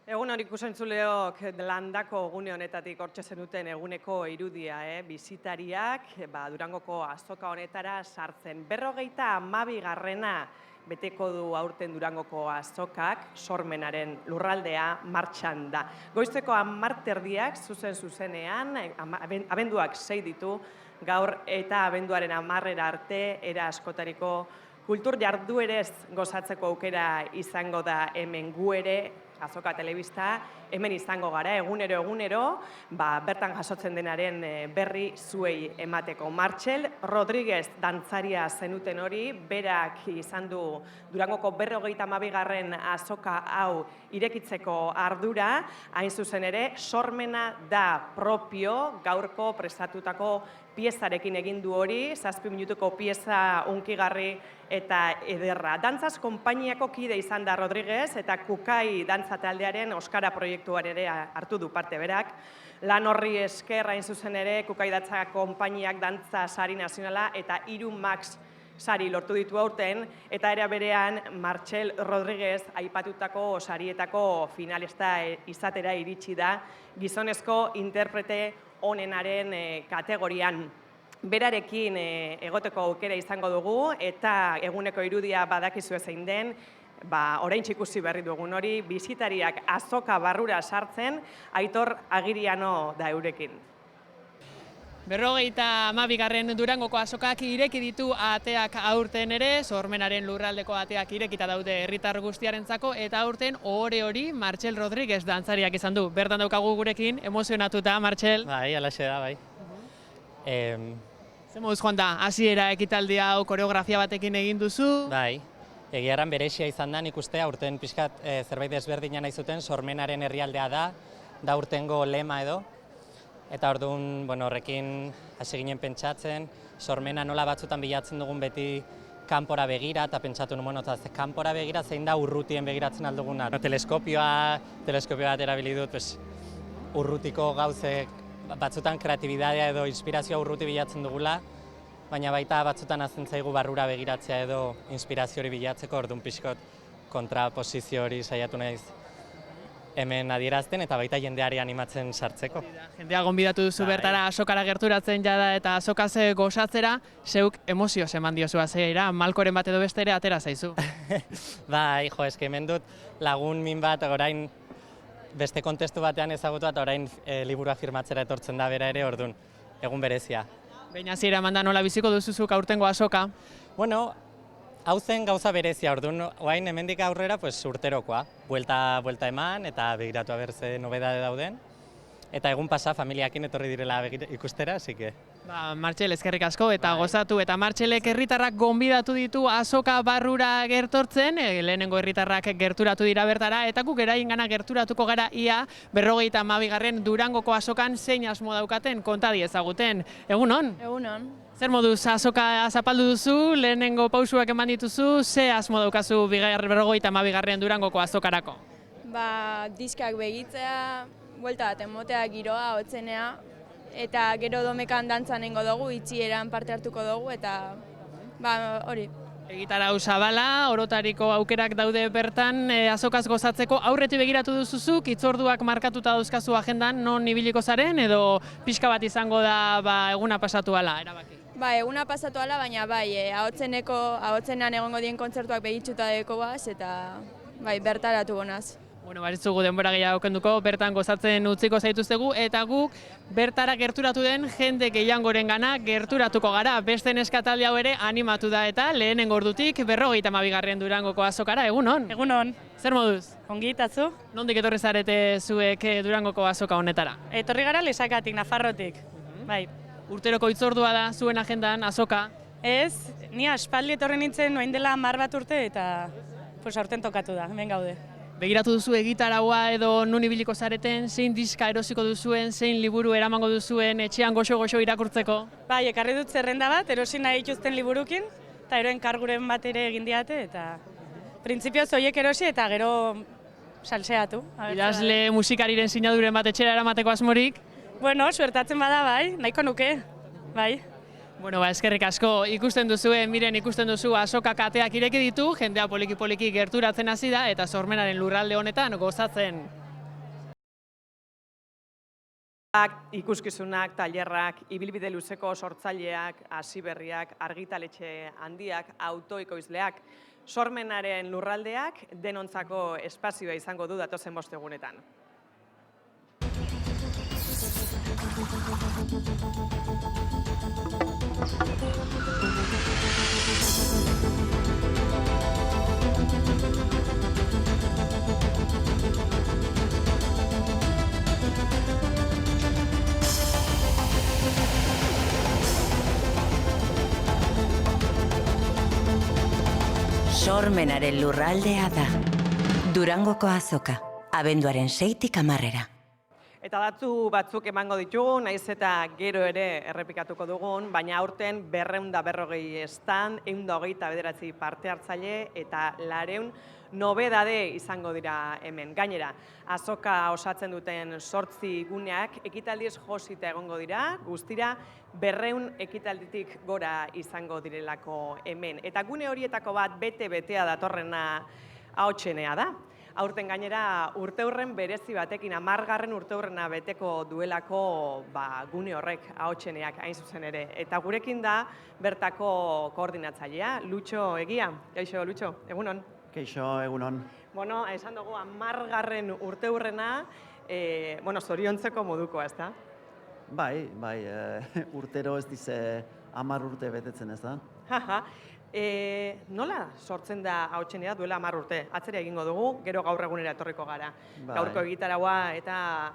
Egun hori ikusentzuleok landako gune honetatik hortxe zenuten eguneko irudia, bisitariak Durangoko azoka honetara sartzen. 52. beteko du aurten Durangoko azokak, sormenaren lurraldea martxan da. Goizeko 10:00 zuzenean, abenduak 6 ditu, gaur eta abenduaren 10 arte era askotariko kultur jarduerez gozatzeko aukera izango da hemen gu ere, Azoka Telebista, hemen izango gara, egunero, bertan jasotzen denaren berri zuei emateko. Martxel Rodríguez dantzaria zenuten hori, berak izan du Durangoko 52. azoka hau irekitzeko ardura, hain zuzen ere, sormena da propio, gaurko prestatutako piezarekin egin du hori, 7 minutuko pieza hunkigarri eta ederra. Dantzaz konpainiako kide izan da Rodríguez eta Kukai dantza taldearen Oskara proiektuan ere hartu du parte berak. Lan horri esker hain zuzen ere Kukai dantza konpainiak dantza sari nazionala eta 3 Max sari lortu ditu aurten, eta era berean Martxel Rodríguez aipatutako sarietako finalista izatera iritsi da gizonezko interprete onenaren kategorian. Berarekin egoteko aukera izango dugu, eta eguneko irudia badakizu zein den, oraintxe ikusi berri dugun hori, bisitariak azoka barrura sartzen, Aitor Agiriano da eurekin. 52. Durangoko azokak ireki ditu ateak aurten ere, sormenaren lurraldeko ateak irekita daude herritar guztiarentzako, eta aurten ohore hori Martxel Rodríguez dantzariak izan du. Bertan daukagu gurekin, emozionatuta, Martxel. Bai, alaxe da, bai. Zer moduz joan da, hasiera ekitaldi hau koreografia batekin egin duzu? Bai, egiaran berexia izan da, nik uste aurten pixkat zerbait desberdina nahi zuten, sormenaren herrialdea da urtengo lema edo. Eta orduan, horrekin hasi ginen pentsatzen, sormena nola batzutan bilatzen dugun beti kanpora begira, eta pentsatu nuen, kanpora begira zein da urrutien begiratzen alduguna. Teleskopio bat erabili dut, urrutiko gauzek, batzutan kreatibidadea edo inspirazioa urruti bilatzen dugula, baina baita batzutan hazen zaigu barrura begiratzea edo inspirazio hori bilatzeko, orduan pixkot kontraposizio hori saiatu naiz hemen adierazten eta baita jendeari animatzen sartzeko. Jendea gonbidatu duzu bertara azokara gerturatzen jada eta azokaz gozatzera, zeuk emozioz eman diozu azeira, malkoren bat edo beste ere atera zaizu. Bai, eske hemen dut lagun min bat, orain beste kontestu batean ezagutu eta orain liburua firmatzera etortzen da bera ere, orduan, egun berezia. Behin hasiera eman da nola biziko duzuzuk aurtengo azoka? Bueno, hau zen gauza berezia, orduan, orain hemendik aurrera urterokoa. Buelta eman eta begiratu aber ze nobedade dauden. Eta egun pasa familiakin etorri direla ikustera, así que... Martxel, eskerrik asko eta gozatu, eta Martxelek herritarrak gonbidatu ditu azoka barrura gertortzen, lehenengo herritarrak gerturatu dira bertara, eta guk eraingana gerturatuko gara ia 52. Durangoko azokan zein asmo daukaten konta diezaguten. Egunon? Egunon. Zer moduz azoka zapaldu duzu, lehenengo pausuak eman dituzu, ze asmo daukazu 52. Durangoko azokarako? Diskak begitzea, buelta bat emotea, giroa, hotzenea, eta gero domekan dantzan nengo dugu, itxieran parte hartuko dugu, eta hori. Egitarau zabala, orotariko aukerak daude bertan azokaz gozatzeko, aurretik begiratu duzuzuk, hitzorduak markatuta dauzkazu agendan, non ibiliko zaren, edo pixka bat izango da eguna pasatu ala, erabaki? Eguna pasatu ala, baina ahotzenean egongo dien kontzertuak begitxuta deko baz, eta bertaratu gonaz. Baritzugu denbora gehiago kenduko, bertan gozatzen utziko zaituztegu, eta guk bertara gerturatu den jende gehiangoren gana gerturatuko gara. Beste neskataldi hau ere animatu da eta lehenengo ordutik 52. Durangoko azokara, egunon? Egunon. Zer moduz? Ongi itatzu. Nondik etorri zarete zuek Durangoko azoka honetara? Etorri gara Lesakatik, Nafarrotik. Bai. Urteroko hitzordua da zuen agendan azoka? Ez, ni aspaldi etorri nintzen noin dela 10 bat urte eta aurten tokatu da, hemen gaude. Begiratu duzu egitaraua edo nun ibiliko zareten, zein diska erosiko duzuen, zein liburu eramango duzuen etxean goxo-goxo irakurtzeko? Bai, ekarri dut zerrenda bat, erosi nahi dituzten liburukin, eta eroen karguren bat ere egin diate, eta printzipioz horiek erosi eta gero salseatu. Idazle musikariren sinaduren bat etxera eramateko asmorik? Bueno, suertatzen bada bai, nahiko nuke, bai. Bueno, eskerrik asko, ikusten duzue, miren ikusten duzu azokak ateak ireki ditu, jendea poliki-poliki gerturatzen hasi da, eta Sormenaren lurralde honetan gozatzen. Ikuskizunak, tailerrak, ibilbide luzeko sortzaileak, hasiberriak, argitaletxe handiak, autoikoizleak, Sormenaren lurraldeak denontzako espazioa izango du datozen 5 egunetan. Sormenaren lurraldea da. Durangoko azoka, abenduaren 6tik 10. Eta datu batzuk emango ditugu, naiz eta gero ere errepikatuko dugun, baina aurten 240 stand, 129 parte hartzaile eta 400 nobedade izango dira hemen. Gainera, azoka osatzen duten 8 guneak ekitaldiz josita egongo dira, guztira 200 ekitalditik gora izango direlako hemen. Eta gune horietako bat bete-betea datorrena Ahotsenea da. Aurten gainera urteurren berezi batekin, 10. urteurrena beteko duelako gune horrek Ahotseneak hain zuzen ere. Eta gurekin da bertako koordinatzailea, Lutxo Egia. Kaixo, Lutxo, egunon. Kaixo, egunon. Bueno, esan dugu 10. urteurrena, zoriontzeko modukoa, ez da? Bai, urtero ez dize 10 urte betetzen, ez da? Nola sortzen da Ahotsenea duela 10 urte? Atzera egingo dugu, gero gaur egunera etorriko gara. Gaurko egitaraua eta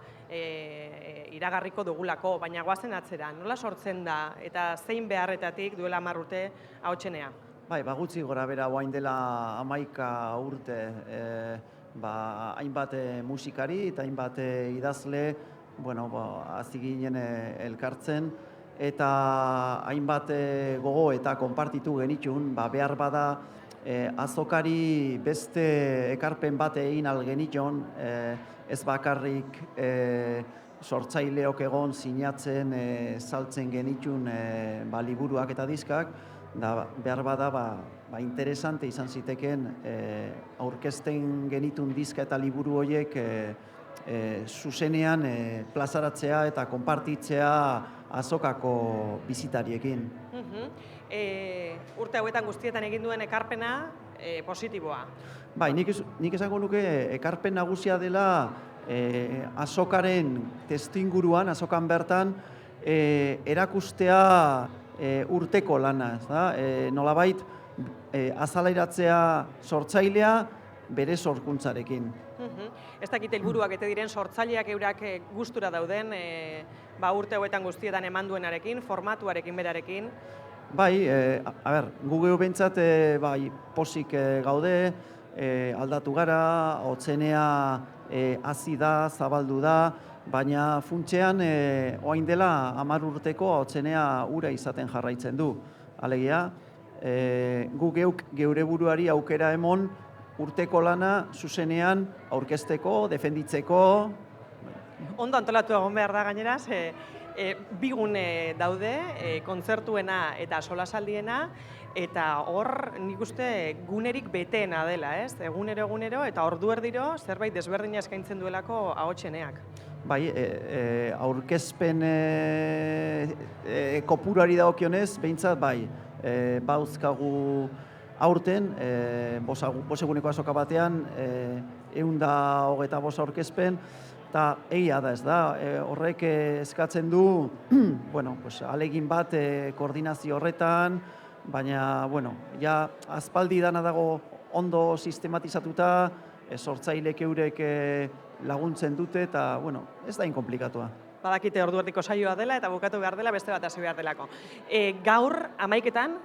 iragarriko dugulako, baina goazen atzera. Nola sortzen da eta zein beharretatik duela 10 urte Ahotsenea? Bai, gutxi gora bera guain dela 11 urte, hainbat musikari eta hainbat idazle, hasi ginen elkartzen, eta hainbat gogo eta konpartitu genitun, behar bada azokari beste ekarpen bat egin algenitun, ez bakarrik sortzaileok egon sinatzen, saltzen genitun liburuak eta diskak, da behar bada interesante izan ziteken aurkezten genitun diska eta liburu horiek zuzenean plazaratzea eta konpartitzea azokako bizitariekin. Urte hauetan guztietan egin duen ekarpena positiboa. Bai, nik esango nuke ekarpen nagusia dela azokaren testuinguruan, azokan bertan, erakustea urteko lana, ez da? Nolabait, azalairatzea sortzailea bere sorkuntzarekin. Ez dakit helburuak ete diren sortzaileak eurak gustura dauden, urte hauetan guztietan eman duenarekin, formatuarekin berarekin. Bai, gu gehu behintzat posik gaude, aldatu gara, Ahotsenea hazi da, zabaldu da, baina funtsean orain dela 10 urteko Ahotsenea ura izaten jarraitzen du. Alegia, gu geuk geure buruari aukera emon urteko lana zuzenean aurkezteko, defenditzeko. Ondo antolatu egon behar da gainera, bi gune daude, kontzertuena eta solasaldiena, eta hor nik uste gunerik beteena dela, ez? Egunero eta ordu erdiro zerbait desberdina eskaintzen duelako Ahotseneak. Bai, aurkezpen kopuruari dagokionez, behintzat bai, bauzkagu aurten, 5 eguneko azoka batean, 125 aurkezpen, eta egia da ez da, horrek eskatzen du, alegin bat koordinazio horretan, baina, ja aspaldi dana dago ondo sistematizatuta, sortzailek eurek laguntzen dute, eta, ez da inkomplikatua. Badakite ordu erdiko saioa dela eta bukatu behar dela, beste bat hasi behar delako. Gaur 11etan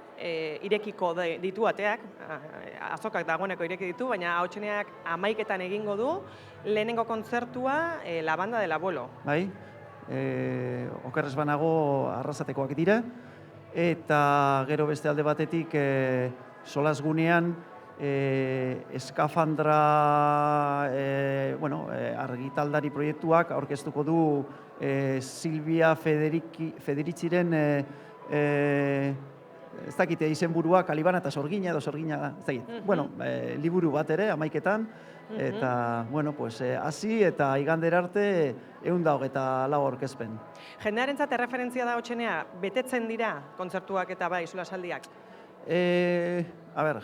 irekiko ditu ateak, azokak dagoeneko ireki ditu, baina Ahotseneak 11etan egingo du, lehenengo kontzertua La Banda del Abuelo. Bai, okerrez banago arrasatekoak dira, eta gero beste alde batetik solazgunean eskafandra argitaldari proiektuak aurkeztuko du Silvia Federitziren ez dakit izenburua Kalibana eta Sorgina edo Sorgina, ez dakit. Bueno, liburu bat ere, 11etan, eta, bueno, pues, hasi eta igandera arte 124 aurkezpen. Jendearentzat erreferentzia da Otxenea, betetzen dira kontzertuak eta bai, solasaldiak?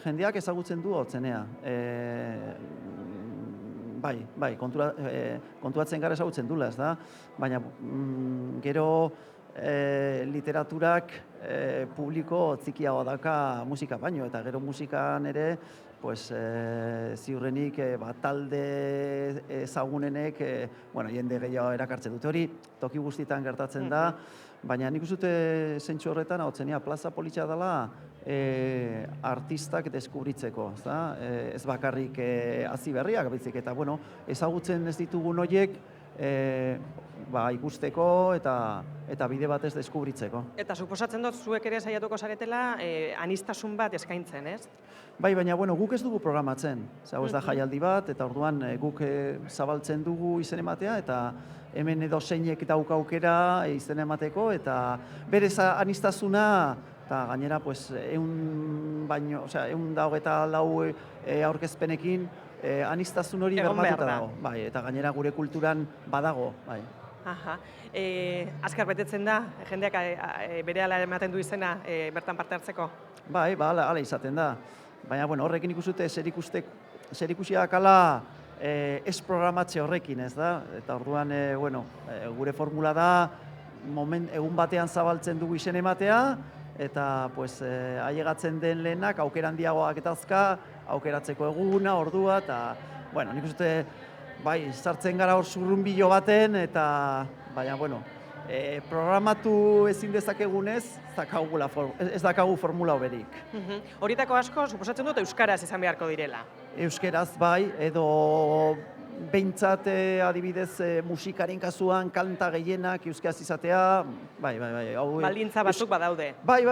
Jendeak ezagutzen du Otxenea. Bai, kontuatzen gara ezagutzen dula, ez da? Baina gero literaturak publiko txikiagoa daka musika baino, eta gero musikan ere ziurrenik talde ezagunenek jende gehiago erakartzen dute. Hori toki guztietan gertatzen da, baina nik uste dute zentsu horretan Otxenea plaza politxa dela artistak deskubritzeko, ez bakarrik hazi berriak, baizik eta ezagutzen ez ditugun horiek ikusteko eta bide batez deskubritzeko. Eta suposatzen dut zuek ere saiatuko zaretela anistasun bat eskaintzen, ez? Bai, baina guk ez dugu programatzen. Ez da jaialdi bat, eta orduan guk zabaltzen dugu izen ematea, eta hemen edo zeinek dauka aukera izen emateko, eta berez anistasuna, eta gainera 124 aurkezpenekin anistasun hori bermatuta dago. Bai, eta gainera gure kulturan badago. Bai. Azkar betetzen da, jendeak berehala ematen du izena bertan parte hartzeko? Bai, hala izaten da. Baina horrekin ikustute zerikusiak ala ez programatze horrekin, ez da? Eta orduan, gure formula da, egun batean zabaltzen dugu izen ematea, eta ailegatzen den lehenak aukera handiagoak etazka, aukeratzeko eguna, ordua, eta nik uste sartzen gara hor zurrunbilo baten, eta baina, programatu ezin dezakegunez, ez dakagu formula hoberik. Horietako asko, suposatzen dut, euskaraz izan beharko direla. Euskaraz bai, edo behintzat adibidez musikaren kasuan kanta gehienak euskaraz izatea, bai. Baldintza batzuk badaude. Bai,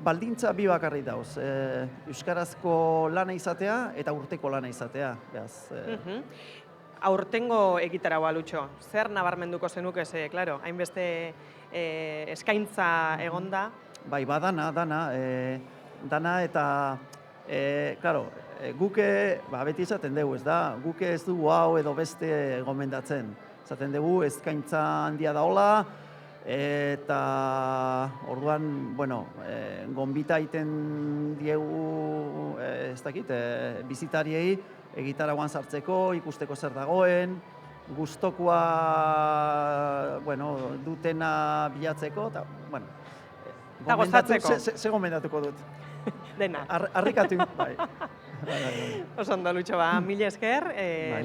baldintza bi bakarrik dauz. Euskarazko lana izatea eta urteko lana izatea. Aurtengo egitaragoa, Lutxo, zer nabarmenduko zenuke, klaro, hainbeste eskaintza egonda? Bai, dana eta, klaro, guke, beti esaten dugu, ez da, guke ez dugu hau edo beste gomendatzen. Esaten dugu, eskaintza handia daola, eta orduan, gonbita egiten diegu, ez dakit, bizitariei, egitaragoan sartzeko, ikusteko zer dagoen, gustokoa dutena bilatzeko, eta, gozatzeko. Ze gomendatuko dut? Dena. Harrikatu, bai. Oso ondo, Lutxo, mila esker,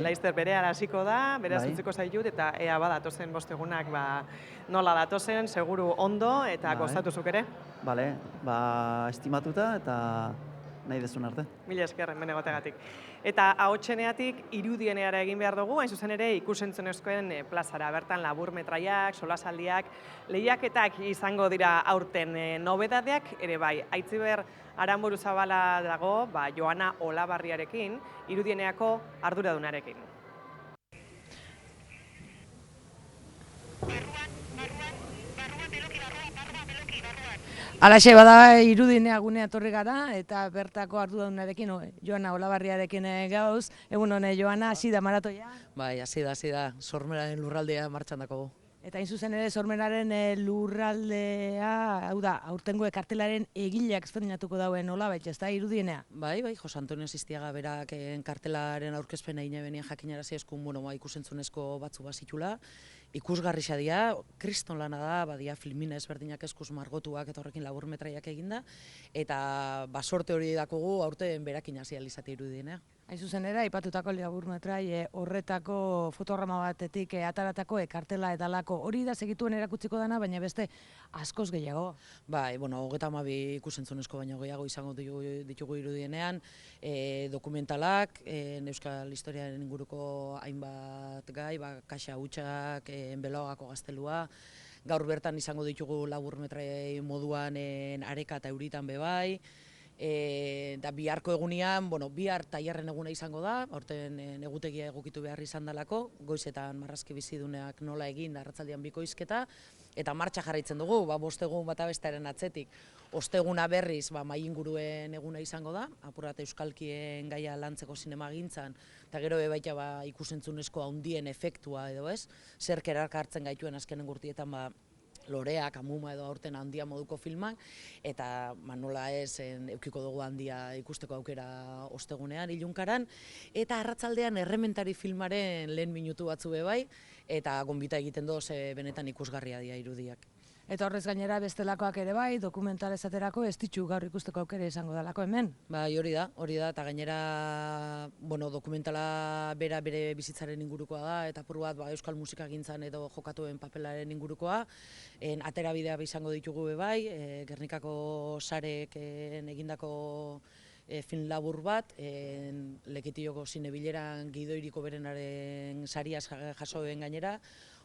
Laizter berehala hasiko da, beraz utziko zaitut, eta ea badatozen bostegunak nola datozen, seguru ondo, eta gozatuzuk ere. Bale, estimatuta eta nahi dezun arte. Mila esker, hemen egotegatik. Eta Ahotseneatik irudieneara egin behar dugu, hain zuzen ere ikusentzunezkoen plazara. Bertan laburmetraiak, solasaldiak, lehiaketak izango dira aurten nobedadeak, ere bai, Aitziber Aranburuzabala dago, Joana Olabarriarekin, irudieneako arduradunarekin. Alaxe bada irudinea gunea etorri gara eta bertako arduradunarekin Joana Olabarriarekin gauz. Egun hone Joana, hasi da maratoia? Bai, hasi da, Sormenaren lurraldea martxan dago. Eta hain zuzen ere Sormenaren lurraldea, hau da, aurtengo kartelaren egileak ezberdinatuko dauen Olabetx, ez da irudienea? Bai, Jose Antonio Sistiaga berak kartelaren aurkezpena egin benien jakinarazi eskun, ikusentzunezko batzu bazitula. Ikusgarri xadia, kriston lana da, badia filmina ezberdinak eskuz margotuak eta horrekin laburmetraiak eginda, eta sorte hori dakogu aurten berakin hasi alizate irudienea. Hain zuzen ere, aipatutako laburmetrai horretako fotograma batetik ataratako kartela edalako hori da segituen erakutsiko dana, baina beste askoz gehiago. Bai, 32 ikusentzunezko baino gehiago izango ditugu irudienean, dokumentalak, euskal historiaren inguruko hainbat gai, kaxa hutsak, Enbelogako gaztelua, gaur bertan izango ditugu laburmetrai moduan areka eta euritan bebai, Da biharko egunean, bihar tailerren eguna izango da, aurten egutegia egokitu behar izan dalako, goizetan marrazki biziduneak nola egin, arratzaldean bikoizketa, eta martxa jarraitzen dugu, 5 egun bata bestearen atzetik. Osteguna berriz, mai inguruen eguna izango da, apurat euskalkien gaia lantzeko zinemagintzan, eta gero baita ikusentzunezko handien efektua edo ez, zer kerak hartzen gaituen azkenen gurtietan Loreak, Amuma edo aurten handia moduko filmak, eta nola ez eukiko dugu handia ikusteko aukera ostegunean, ilunkaran, eta arratzaldean Errementari filmaren lehen minutu batzu bai, eta gonbita egiten doz benetan ikusgarria dira irudiak. Eta horrez gainera bestelakoak ere bai, dokumental esaterako ez ditxu gaur ikusteko aukera izango dalako hemen. Bai, hori da, eta gainera dokumentala bere bizitzaren ingurukoa da, eta apur bat euskal musikagintzan edo jokatuen papelaren ingurukoa. Aterabidea izango ditugu bai, Gernikako sarek egindako film labur bat, Lekitioko zinebileran Gidoiriko berenaren sariaz jasoen gainera.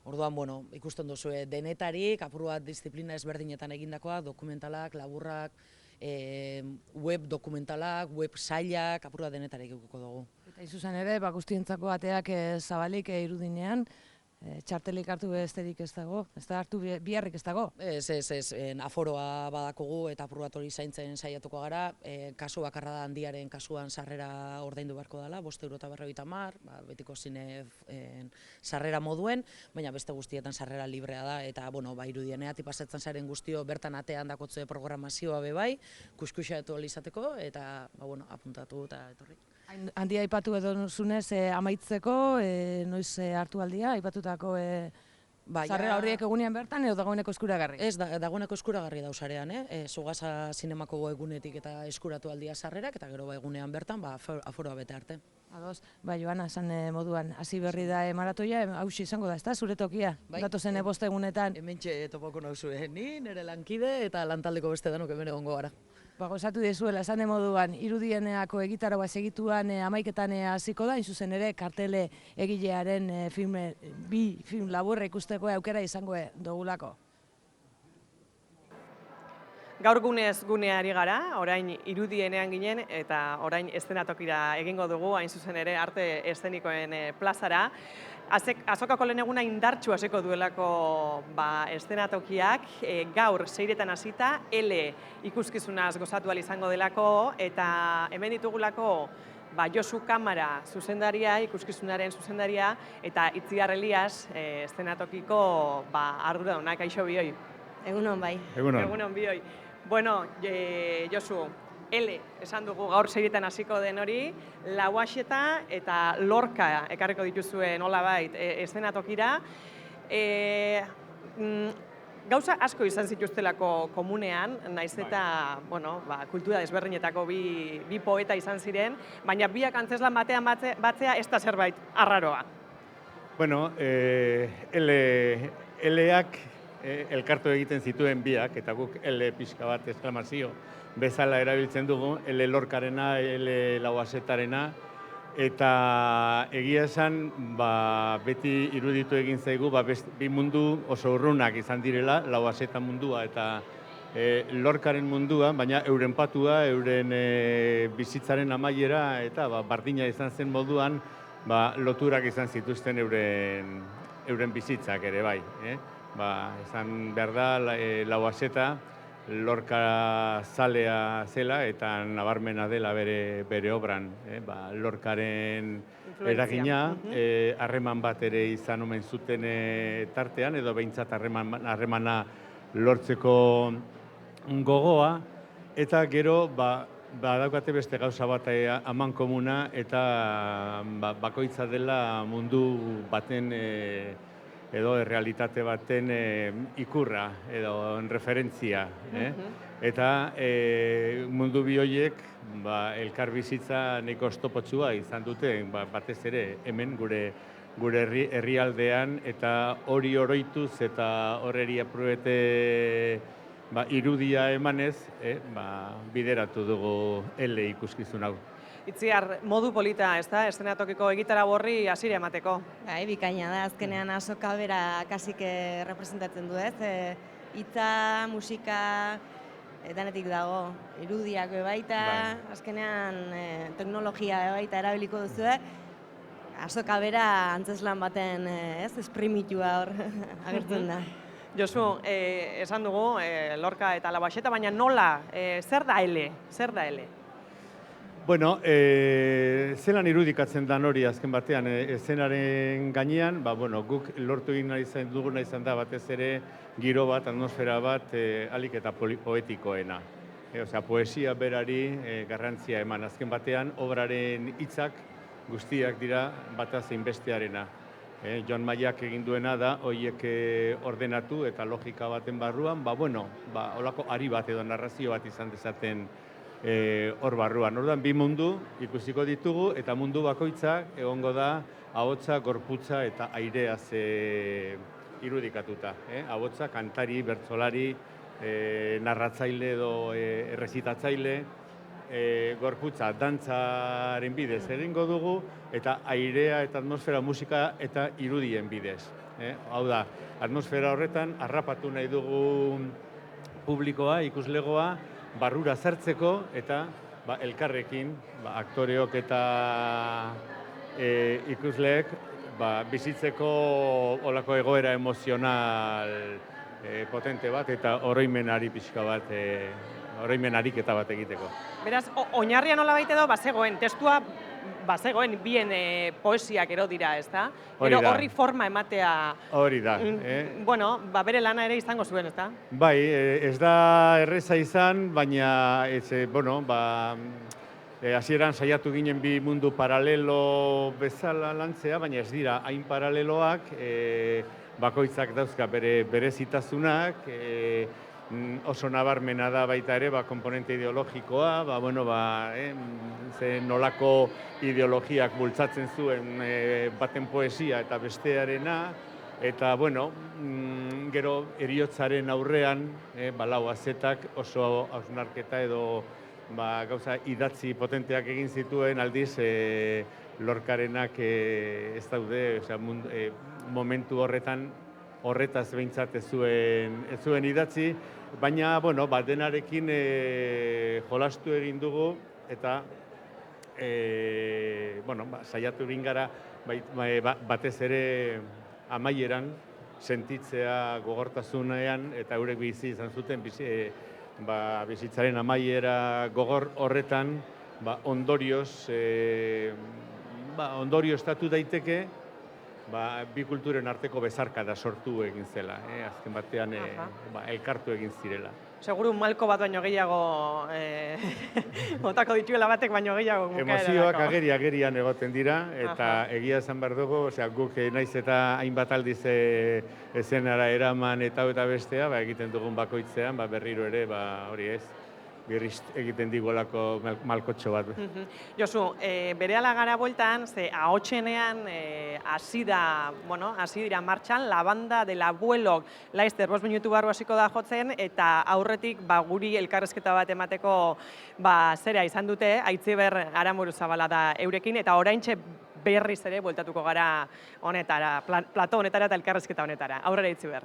Orduan, ikusten duzu denetarik, apur bat disiplina ezberdinetan egindakoa, dokumentalak, laburrak, web dokumentalak, web sailak, apur bat denetarik ikuko dugu. Eta izuzen ere, guztientzako ateak zabalik irudinean, txartelik hartu besterik ez dago, ez da hartu biharrik ez dago. Ez, aforoa badakogu eta apur bat hori zaintzen saiatuko gara, kasu bakarra da handiaren kasuan sarrera ordaindu beharko dela, €5.50, betiko zine sarrera moduen, baina beste guztietan sarrera librea da, eta irudienean tipasetzen zaren guztio bertan atean dakotzue programazioa bai, kuskuxatu izateko, eta apuntatu eta etorri. Handia aipatu edo zunez amaitzeko, noiz hartu aldia, aipatutako sarrera horiek egunean bertan edo dagoeneko eskuragarri? Ez, dagoeneko eskuragarri dausarean, Sugasa zinemako egunetik eta eskuratu aldia sarrerak, eta gero egunean bertan aforoa bete arte. Ados, Joana, esan moduan, hasi berri da maratoia, hausi izango da, ez da, zure tokia, datozen 5 egunetan. Hementxe topoko nauzu, ni nire lankide eta lantaldeko beste danok hemen egongo gara. Gozatu dizuela, esan moduan, irudieneako egitaroa segituan 11etan hasiko da, zuzen ere, kartele egilearen bi film laburra ikusteko aukera izango dugulako. Gaur gunez guneari gara, orain irudienean ginen, eta orain eszenatokira egingo dugu, hain zuzen ere, arte eszenikoen plazara. Azokako lehen eguna indartsu hasiko duelako eszenatokiak, gaur 6etan hasita, ikuskizunaz gozatu ahal izango delako, eta hemen ditugulako Josu Kamara zuzendaria, ikuskizunaren zuzendaria, eta Itziar Elias eszenatokiko arduradunak, kaixo bioi. Egunon bai. Egunon bioi. Bueno, Josu, esan dugu gaur 6etan hasiko den hori, Lauaxeta eta Lorca ekarriko dituzue nolabait eszenatokira. Gauza asko izan zituztelako komunean, naiz eta kultura desberdinetako bi poeta izan ziren, baina biak antzeslan batean batzea ez da zerbait arraroa. Bueno, eleak elkartu egiten zituen biak, eta guk pixka bat esklamazio bezala erabiltzen dugu, Lorcarena, Lauaxetarena, eta egia esan beti iruditu egin zaigu bi mundu oso urrunak izan direla, Lauaxeta mundua eta Lorcaren mundua, baina euren patua, euren bizitzaren amaiera eta bardina izan zen moduan loturak izan zituzten euren bizitzak ere bai. Esan behar da, Lauaxeta Lorca zalea zela eta nabarmena dela bere obran. Lorcaren eragina, harreman bat ere izan omen zuten tartean, edo behintzat harremana lortzeko gogoa, eta gero badaukate beste gauza bat aman komuna, eta bakoitza dela mundu baten edo realitate baten ikurra edo referentzia. Eta mundu bi horiek elkar bizitza nahiko oztopotsua izan dute, batez ere hemen gure herrialdean, eta hori oroituz eta horreri apruete irudia emanez, bideratu dugu ikuskizun hau. Itziar, modu polita, ez da, eszenatokiko egitara borri hasira emateko. Bikaina da, azkenean azoka bera kasik representatzen du, ez? Hitza, musika, denetik dago, irudiak baita, azkenean teknologia baita erabiliko duzue, azoka bera antzeslan baten esprimitua hor agertzen da. Josu, esan dugu, Lorca eta Labaxeta, baina nola, zer da ele? Zer da ele? Bueno, zelan irudikatzen dan hori azken batean, eszenaren gainean, guk lortu egin nahi izan da batez ere giro bat, atmosfera bat, alik eta poetikoena. Osea, poesia berari garrantzia eman. Azken batean, obraren hitzak guztiak dira bata zein bestearena. Joan Maiak egin duena da, horiek ordenatu eta logika baten barruan, holako ari bat edo narrazio bat izan dezaten hor barruan. Orduan, bi mundu ikusiko ditugu eta mundu bakoitzak egongo da ahotsa, gorputza eta aireaz irudikatuta. Ahotsa, kantari, bertsolari, narratzaile edo errezitatzaile, gorputza, dantzaren bidez egingo dugu, eta airea eta atmosfera, musika eta irudien bidez. Hau da, atmosfera horretan harrapatu nahi dugu publikoa, ikuslegoa, barrura sartzeko eta elkarrekin, aktoreok eta ikusleek bizitzeko olako egoera emozional potente bat eta oroimenari pixka bat, oroimen ariketa bat egiteko. Beraz, oinarria nola baita edo, bazegoen, testua bazegoen bien poesiak ero dira, ez da? Gero horri forma ematea... Hori da. Bueno, bere lana ere izango zuen, ez da? Bai, ez da erreza izan, baina, hasieran saiatu ginen bi mundu paralelo bezala lantzea, baina ez dira hain paraleloak, bakoitzak dauzka berezitasunak, oso nabarmena da baita ere, komponente ideologikoa, nolako ideologiak bultzatzen zuen baten poesia eta bestearena, eta, gero eriotzaren aurrean, lau azetak oso hausnarketa edo gauza idatzi potenteak egin zituen, aldiz Lorcarenak ez daude, momentu horretaz behintzat ez zuen idatzi, baina, denarekin jolastu egin dugu, eta saiatu egin gara batez ere amaieran sentitzea gogortasunean, eta eurek bizi izan zuten bizitzaren amaiera gogor horretan ondorioztatu daiteke bi kulturen arteko bezarkada sortu egin zela, azken batean elkartu egin zirela. Seguru malko bat baino gehiago, botako dituela batek baino gehiago. Emozioak agerian egoten dira, eta egia esan behar dugu, guk naiz eta hainbat aldiz ezenara eraman eta bestea, egiten dugun bakoitzean, berriro ere, hori ez, birriz egiten digolako malkotxo bat. Josu, berehala gara bueltan, ze ahotsenean hasi dira martxan, la banda del abuelok Laizter 5 minutu barru hasiko da jotzen, eta aurretik guri elkarrezketa bat emateko zera izan dute, Aitziber Aramuruzabala da eurekin, eta oraintxe berriz ere bueltatuko gara honetara, plato honetara eta elkarrezketa honetara. Aurrera Aitziber.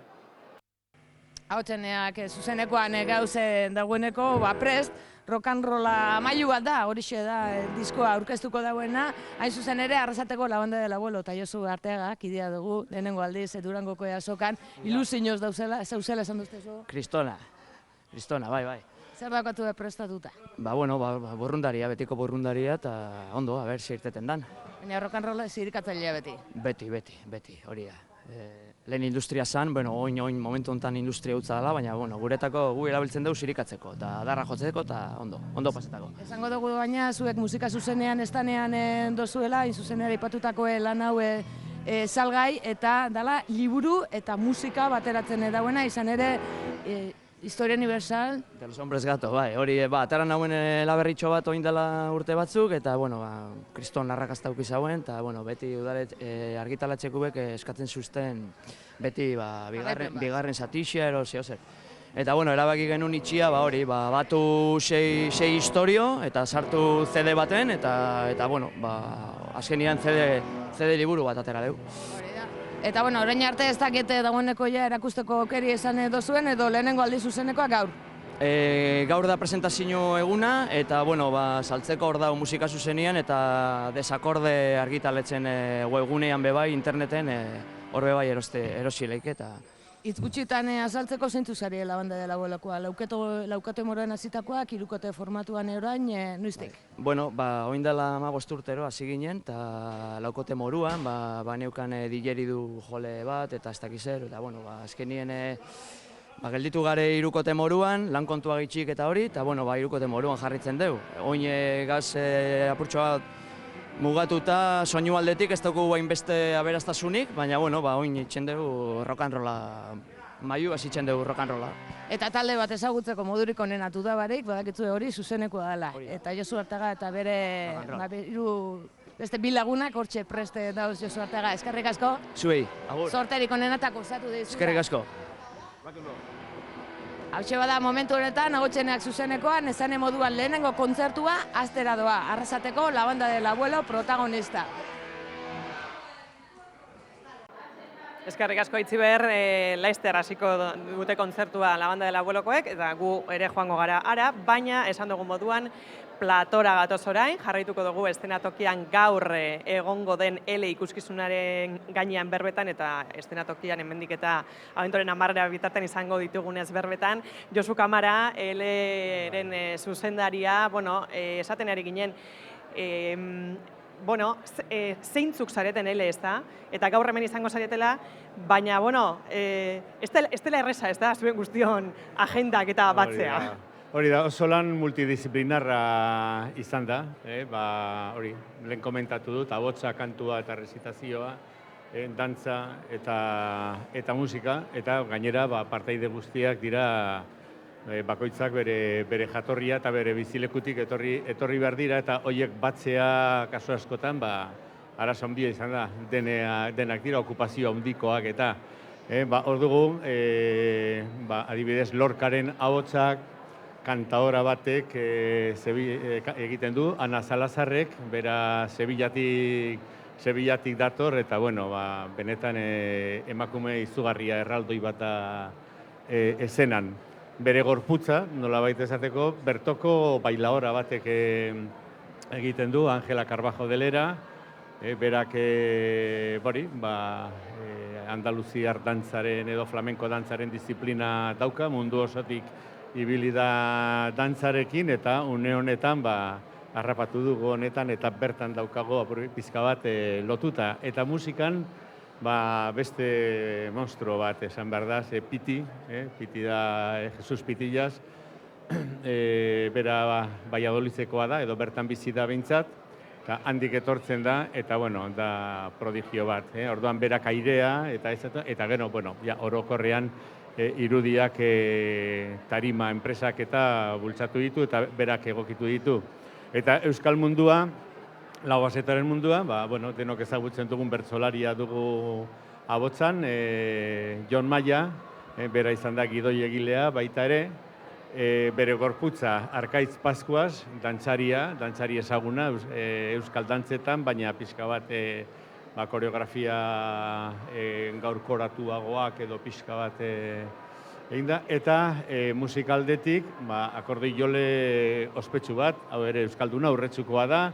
Ahotseneak zuzenekoan gauzen dagoeneko, prest, rock and rolla amailu bat da, horixe da diskoa aurkeztuko dagoena, hain zuzen ere Arrasateko La Banda del Abuelo eta Josu Arteaga, kidea dugu, lehenengo aldiz Durangoko azokan, ilusioz zauzela esan duztezu? Kristona, bai. Zer daukatu da prestatuta? Borrundaria, betiko borrundaria, eta ondo, irteten dan. Baina rock and rolla zirikatzailea beti? Beti, hori da. Lehen industria zan, oin momentu honetan industria utza dela, baina guretako gu erabiltzen dugu sirikatzeko, eta darra jotzeko, eta ondo pasetako. Esango dugu baina, zuek musika zuzenean, estanean dozuela, zuzenean ipatutako lan hau salgai, eta dala liburu eta musika bateratzen dauena, izan ere, Historia Universal. De los hombres gato, bai, hori, atara nauen laberritxo bat oin dela urte batzuk, eta, kriston arrakazta uki zauen, eta, beti udalet argitalatxekubek eskatzen zuzten, beti, bigarren satixia, ero, zehozer. Eta, erabaki genuen itxia, batu 6 historio, eta sartu CD baten, eta, azkenian CD liburu bat atera dugu. Eta, orain arte ez dakite dagoeneko erakusteko okeri esan dozuen, edo lehenengo aldi zuzenekoa gaur? gaur da presentazio eguna, eta, bueno, saltzeko hor dago musika zuzenian, eta desakorde argitaletzen webgunean bebai, interneten, hor bebai erosileik, eta... Itz gutxitan azaltzeko zeintzu zari La Banda del Abuelokoa? Laukate moroen hasitakoak, hirukote formatuan orain, noiztik? Bueno, oin dela 15 urtero hasi ginen, eta laukote moruan, neukan digeridu jole bat, eta ez dakiz zer, eta, bueno, azkenien gelditu gare hirukote moruan, lan kontua gitxik eta hori, eta, bueno, hirukote moruan jarritzen dugu. Oin gaz apurtxo bat mugatuta soinu aldetik ez dugu hainbeste aberastasunik, baina, bueno, oin itxen dugu rock and rolla, maiu hasi itxen dugu rock and rolla. Eta talde bat ezagutzeko modurik onenatu da barik, badakitzu hori zuzenekoa dela. Eta Josu Artaga eta bere beste bi lagunak hortxe preste dauz Josu Artaga. Eskerrik asko. Zuei, agur. Sorterik onenatak osatu dizu. Eskerrik asko. Hautxe bada momentu honetan, agotxeneak zuzenekoan, ezane moduan lehenengo kontzertua, aztera doa, Arrasateko La Banda del Abuelo protagonista. Eskerrik asko Itziber, Laizter hasiko dute kontzertua La Banda del Abuelokoek, eta gu ere joango gara ara, baina esan dugun moduan, platora gatoz orain, jarraituko dugu eszenatokian gaur egongo den L ikuskizunaren gainean berbetan, eta eszenatokian hemendik eta abenturen 10 bitartean izango ditugunez berbetan. Josu Kamara, L-ren zuzendaria, esaten ari ginen, zeintzuk zareten L ez da, eta gaur hemen izango zaretela, baina, ez dela erreza, ez da, zuen guztion agendak eta batzea. Hori da, oso lan multidisciplinarra izan da, hori, lehen komentatu dut, abotsa, kantua eta rezitazioa, dantza eta musika, eta gainera partaide guztiak dira bakoitzak bere jatorria eta bere bizilekutik etorri behar dira, eta horiek batzea kasu askotan, arazo handia izan da, denak dira okupazio handikoak eta hor dugu, adibidez, Lorcaren ahotsak, kantaora batek egiten du, Ana Salazarrek, bera Sevillatik dator, eta benetan emakume izugarria erraldoi bat ezenan. Bere gorputza, nolabait esateko, bertoko bailaora batek egiten du, Angela Carbajo Delera, berak andaluziar dantzaren edo flamenko dantzaren disiplina dauka, mundu osotik ibili da dantzarekin, eta une honetan harrapatu dugu honetan, eta bertan daukago pizka bat lotuta. Eta musikan beste monstruo bat esan behar da, Piti da Jesus Pitillas, bera Valladolidzekoa da, edo bertan bizi da behintzat, eta handik etortzen da, eta da prodigio bat. Orduan berak airea, eta gero, orokorrean irudiak tarima enpresak eta bultzatu ditu, eta berak egokitu ditu. Eta Euskal mundua, lauazetaren mundua, denok ezagutzen dugun bertsolaria dugu abotzan, Jon Maia, bera izan da gidoi egilea baita ere, bere gorputza Arkaitz Paskuaz, dantzari ezaguna Euskal dantzetan, baina pixka bat koreografia gaurkoratuagoak edo pixka bat egin da, eta musikaldetik akordeoi jole ospetsu bat, hau ere Euskalduna urretsukoa da,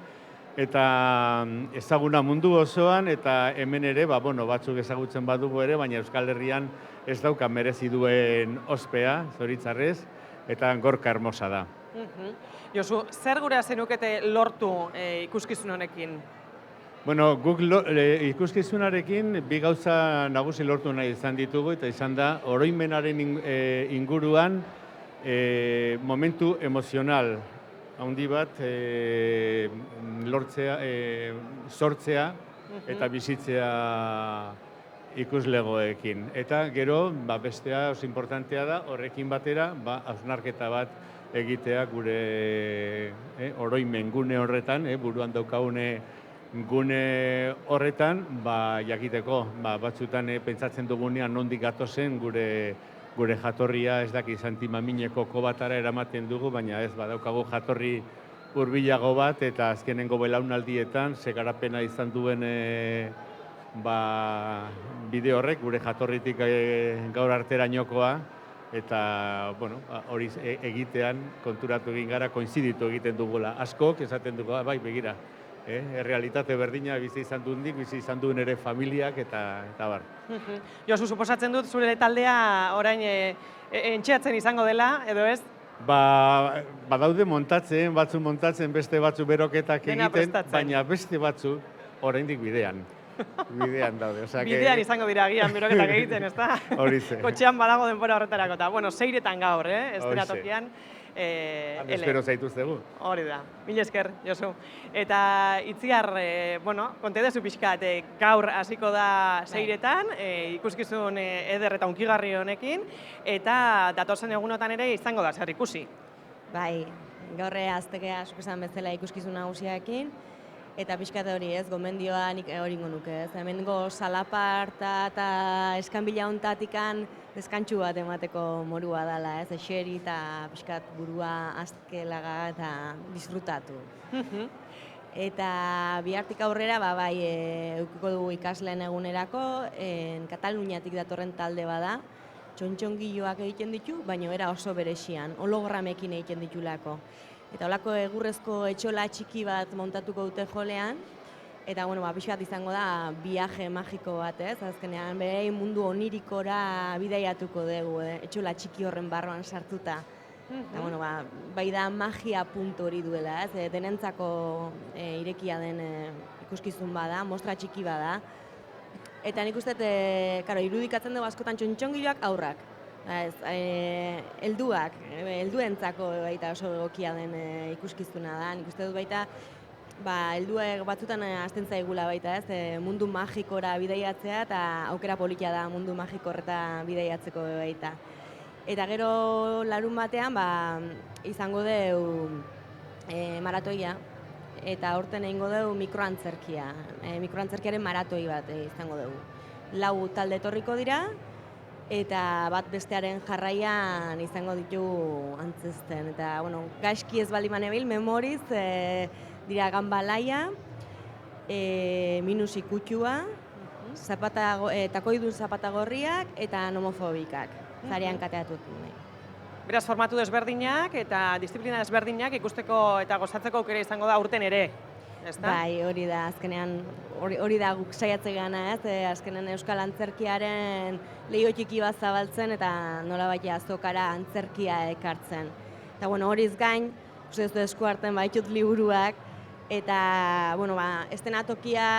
eta ezaguna mundu osoan, eta hemen ere, batzuk ezagutzen badugu ere, baina Euskal Herrian ez dauka merezi duen ospea, zoritzarrez, eta Gorka Hermosa da. Josu, zer gura zenukete lortu ikuskizun honekin? Guk ikuskizunarekin bi gauza nagusi lortu nahi izan ditugu, eta izan da, oroimenaren inguruan momentu emozional handi bat sortzea eta bizitzea ikuslegoekin. Eta gero, bestea oso importantea da, horrekin batera, hausnarketa bat egitea gure oroimen gune horretan, buruan daukagune gune horretan, jakiteko, batzutan pentsatzen dugunean nondik gatozen gure jatorria, ez daki Santi Mamineko kobatara eramaten dugu, baina ez badaukagu jatorri hurbilago bat, eta azkenengo belaunaldietan, segarapena izan duen bide horrek, gure jatorritik gaur arterainokoa, eta, bueno, hori egitean konturatu egin gara, koinziditu egiten dugula. Askok esaten dugu, bai, begira, realitate berdina bizi izan duendik, bizi izan duen ere familiak eta bar. Josu, suposatzen dut zure taldea orain entxeatzen izango dela, edo ez? Badaude montatzen, beste batzu beroketak Dena egiten, prestatzen. baina beste batzu oraindik bidean. Bidean daude. Bidean izango dira agian beroketak egiten, ez da? Hori ze. Kotxean badago denbora horretarako, eta, bueno, 6etan gaur, estenatokian. Espero zaituztegu. Hori da, mila esker, Josu. Eta Itziar, konte dezu pixkat, gaur hasiko da 6etan, ikuskizun eder eta unkigarri honekin, eta datozen egunotan ere izango da, zer ikusi. Bai, gaur aztekea esan bezala ikuskizun nagusiarekin, eta pixkat hori ez, gomendioa nik hori ingo nuke ez. Hemengo salaparta eta eskanbila hontatikan deskantxu bat emateko morua dela ez, eseri eta pixkat burua azkelaga eta disfrutatu. Eta bihartik aurrera, bai, eukiko dugu ikasleen egunerako, Kataluniatik datorren talde bada, txontxongiloak egiten ditu, baina era oso berexian, hologramekin egiten ditulako. Eta holako egurrezko etxola txiki bat montatuko dute jolean, eta, pixkat izango da viaje magiko bat, ez? Azkenean, berei mundu onirikora bidaiatuko dugu, etxola txiki horren barruan sartuta. Eta, bai da magia puntu hori duela, ez? Denentzako irekia den ikuskizun bada, mostra txiki bada. Eta nik uste, irudikatzen dugu askotan txontxongiloak aurrak. Helduentzako baita oso egokia den ikuskizuna da. Nik uste dut baita, helduek batzutan hasten zaigula baita, ez? Mundu magikora bidaiatzea eta aukera politia da mundu magikorreta bidaiatzeko baita. Eta gero larun batean, izango dugu maratoia, eta aurten egingo dugu mikroantzerkia. Mikroantzerkiaren maratoi bat izango dugu. 4 talde etorriko dira, eta bat bestearen jarraian izango ditugu antzezten. Eta, gaizki ez baldin banebil, memoriz, dira Ganbalaia, Minus Ikutxua, takoidun zapatagorriak eta nomofobikak, zarean kateatut. Beraz, formatu desberdinak eta disiplina desberdinak ikusteko eta gozatzeko aukera izango da urten ere, ezta? Bai, hori da, azkenean hori da guk saiatzen gana, ez? Azkenean Euskal Antzerkiaren leiho txiki bat zabaltzen eta nolabait azokara antzerkia ekartzen. Eta, horiz gain, uste duzu esku hartzen baitut liburuak, eta, estenatokia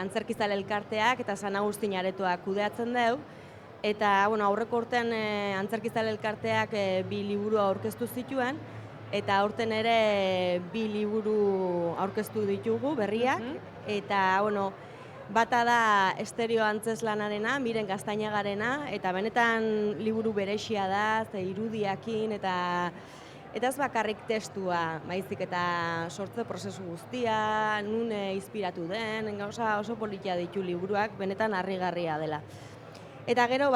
antzerkizale elkarteak eta San Agustin aretoak kudeatzen dugu, eta, aurreko urtean antzerkizale elkarteak 2 liburu aurkeztu zituen, eta aurten ere 2 liburu aurkeztu ditugu berriak, eta, bata da Estereo Antzezlanarena, Miren Gaztainagarena, eta benetan liburu berexia da, irudiakin, eta ez bakarrik testua, baizik eta sortze prozesu guztia, nun inspiratu den, gauza oso politia ditu liburuak, benetan harrigarria dela. Eta gero,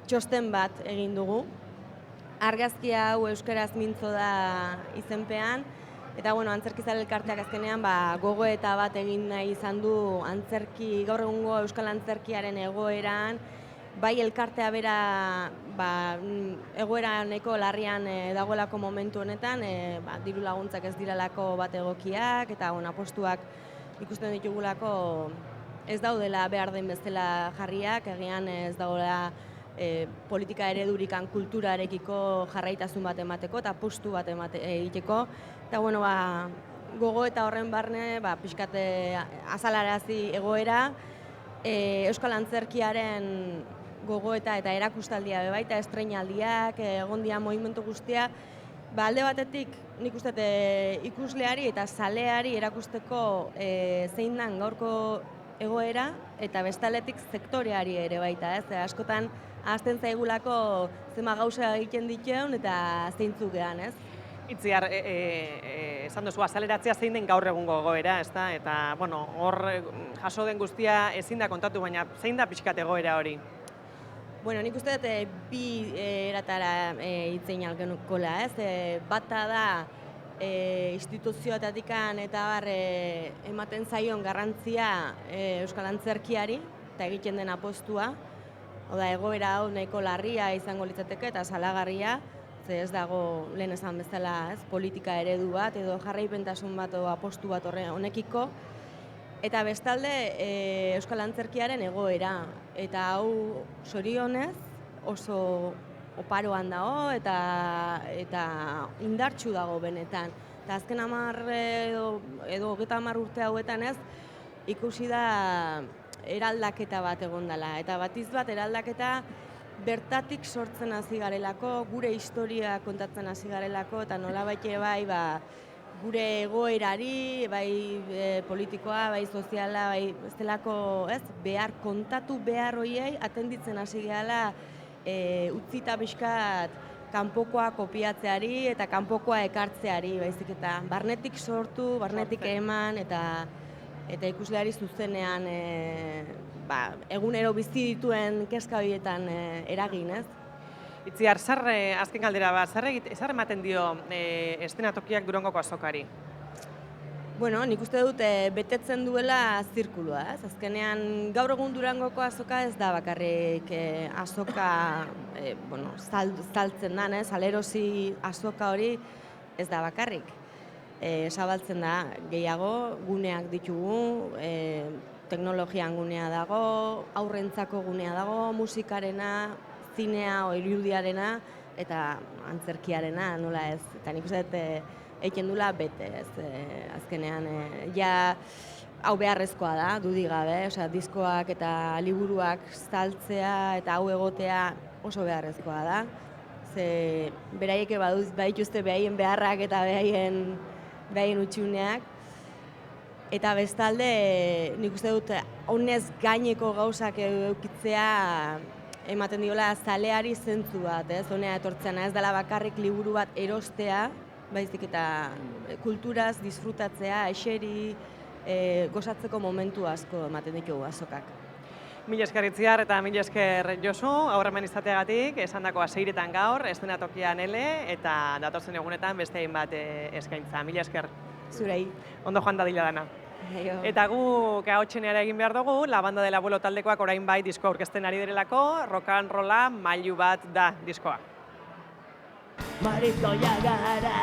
txosten bat egin dugu. Argazki hau euskaraz mintzo da izenpean, eta antzerkizale elkarteak azkenean gogoeta bat egin nahi izan du gaur egungo euskal antzerkiaren egoeran, bai elkartea bera egoera nahiko larrian dagoelako momentu honetan, diru laguntzak ez direlako bat egokiak, eta apostuak ikusten ditugulako ez daudela behar den bezala jarriak, egian ez dagoela politika eredurikan kulturarekiko jarraitasun bat emateko eta apostu bat egiteko. Eta gogo eta horren barne, pixkat azalarazi egoera, euskal antzerkiaren gogoeta eta erakustaldia baita, estreinaldiak, egondia movimentu guztia, alde batetik nik uste ikusleari eta zaleari erakusteko zein dan gaurko egoera, eta bestaletik sektoreari ere baita, ez? Askotan ahazten zaigulako zema gauza egiten dituen eta zeintzuk gehan, ez? Itziar, esan duzu, azaleratzea zein den gaur egungo egoera, ezta? Eta, hor jaso den guztia ezin da kontatu, baina zein da pixkat egoera hori? Nik uste dut bi eratara hitzein algenukola, ez? Bata da instituzioetatikan eta ematen zaion garrantzia euskal antzerkiari eta egiten den apostua. Oda, egoera hau nahiko larria izango litzateke eta salagarria, ze ez dago lehen esan bezala, politika eredu bat edo jarraipentasun bat edo apostu bat honekiko. Eta bestalde, Euskal Antzerkiaren egoera. Eta hau zorionez oso oparoan dago eta indartsu dago benetan. Eta azken 10 edo 30 urte hauetan ez, ikusi da eraldaketa bat egon dela. Eta batiz bat eraldaketa bertatik sortzen hasi garelako, gure historia kontatzen hasi garelako, eta nolabait bai gure egoerari, bai politikoa, bai soziala, bai ez delako, behar kontatu behar hoiei atenditzen hasi gehala utzita pixkat kanpokoa kopiatzeari eta kanpokoa ekartzeari, baizik eta barnetik sortu, barnetik eman eta ikusleari zuzenean egunero bizi dituen kezka horietan eragin, ez? Itziar, azken galdera bat, zer ematen dio eszenatokiak Durangoko azokari? Bueno, nik uste dut betetzen duela zirkulua, ez? Azkenean gaur egun Durangoko azoka ez da bakarrik azoka saltzen da, salerosi azoka hori ez da bakarrik. Zabaltzen da gehiago, guneak ditugu, teknologian gunea dago, aurrentzako gunea dago, musikarena, zinea, irudiarena eta antzerkiarena, nola ez. Eta nik uste dut eiken dula bete, ez. Azkenean, ja hau beharrezkoa da, dudik gabe, diskoak eta liburuak saltzea eta hau egotea oso beharrezkoa da. Ze beraiek badituzte behaien beharrak eta behaien utxuneak. Eta bestalde, nik uste dut, honez gaineko gauzak edukitzea ematen diola zaleari zentzu bat, ez? Honea etortzena ez dela bakarrik liburu bat erostea, baizik eta kulturaz disfrutatzea, eseri, gozatzeko momentu asko ematen ditugu azokak. Mila esker Itziar eta mila esker Josu, aurreman izateagatik, esandakoa 6etan gaur, eszenatokian eta datozen egunetan beste hainbat eskaintza. Mila esker. Zurei. Ondo joan dadila dana. Eta gu ahotseneara egin behar dugu, La Banda del Abuelo taldekoak orain bai diskoa aurkezten ari direlako, rock and rolla mailu bat da diskoa. Maritoia gara,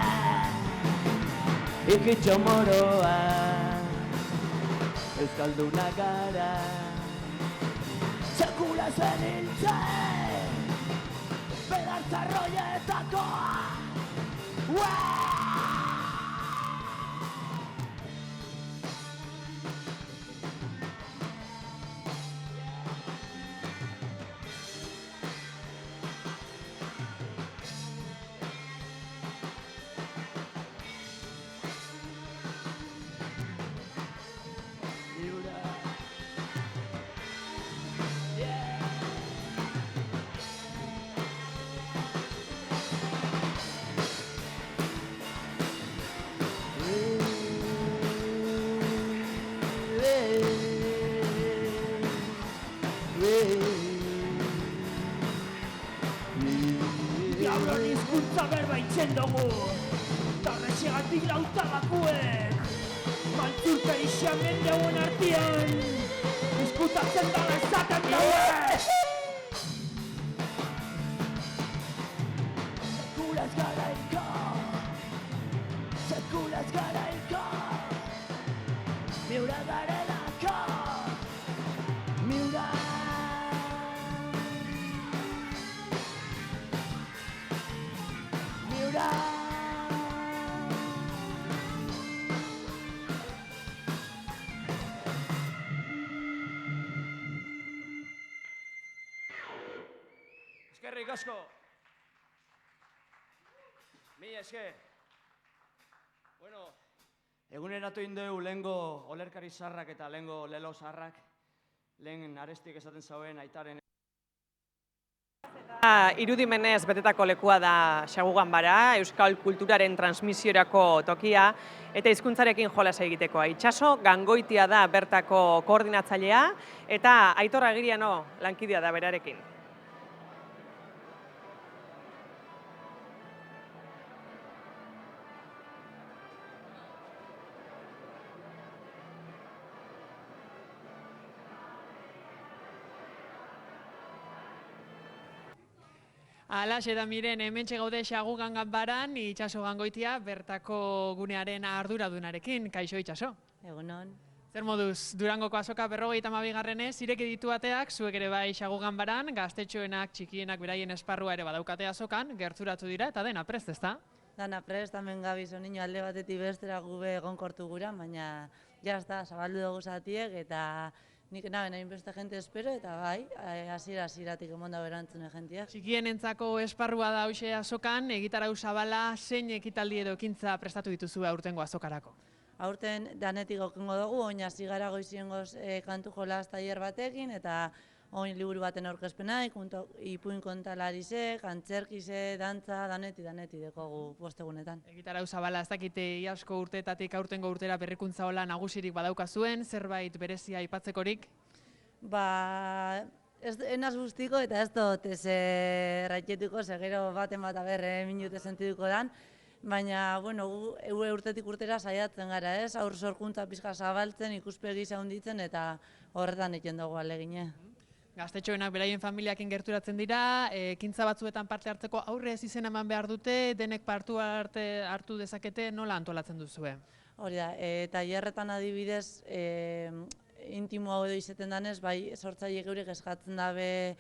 ikitxo moroa, euskalduna gara, sekula zeniltzen, bedartzarroietakoa, Diablo hizkuntza berba itzen dugu, tarrexegatik lautalakuek, maltzurte izan mendeuen artian, diskutatzen dala esaten daue! Sekulaz gara hilko, sekulaz gara hilko, miura garelako, miura. Eskerrik asko. Mila esker. Bueno, eguneratu indeu lehengo olerkari zarrak eta lehengo lelo zarrak, lehen arestik esaten zauen aitaren. Irudimenez betetako lekua da Xagu Ganbara, euskal kulturaren transmisiorako tokia eta hizkuntzarekin jolas egiteko. Itxaso Gangoitia da bertako koordinatzailea eta Aitor Agiriano lankidea da berarekin. Alaxe da miren, hementxe gaude Xagugan ganbaran, Itxaso Gangoitia, bertako gunearen arduradunarekin. Kaixo Itxaso. Egunon. Zer moduz, Durangoko azoka 52. ireki ditu ateak, zuek ere bai Xagu ganbaran, gaztetxoenak, txikienak beraien esparrua ere badaukate azokan, gerturatu dira eta dena prest, ezta? Dana prest, hemen gabiz onino alde batetik bestera gube egonkortu gura, baina jazta, zabaldu dugu zatiek eta nik naben hain beste jente espero eta bai, hasieratik emonda berantzune jentiak. Txikienentzako esparrua da hauxe azokan, egitarau zabala, zein ekitaldi edo ekintza prestatu dituzu aurtengo azokarako? Aurten danetik okengo dugu, oin hasi gara goiziengoz kantu jolaz tailer batekin eta oin liburu baten aurkezpena, ipuin kontalarise, antzerkise, dantza, daneti dekogu postegunetan. Egitarau zabala, ez dakite iasko urteetatik aurtengo urtera berrikuntza hola nagusirik badaukazuen, zerbait berezia aipatzekorik? Ba, enaz guztiko eta ez dut raitietuko, segero baten bat aberre minute sentiduko dan, baina, bueno, urtetik urtera saiatzen gara, ez? Aur sorkuntza pixka zabaltzen, ikuspegi handitzen eta horretan egiten dugu alegine. Gaztetxoenak beraien familiakin gerturatzen dira, ekintza batzuetan parte hartzeko aurre ez izena eman behar dute, denek hartu dezakete, nola antolatzen duzue? Hori da, tailerretan adibidez, intimo hau edo izaten danez, bai sortzaileek eurek eskatzen dabe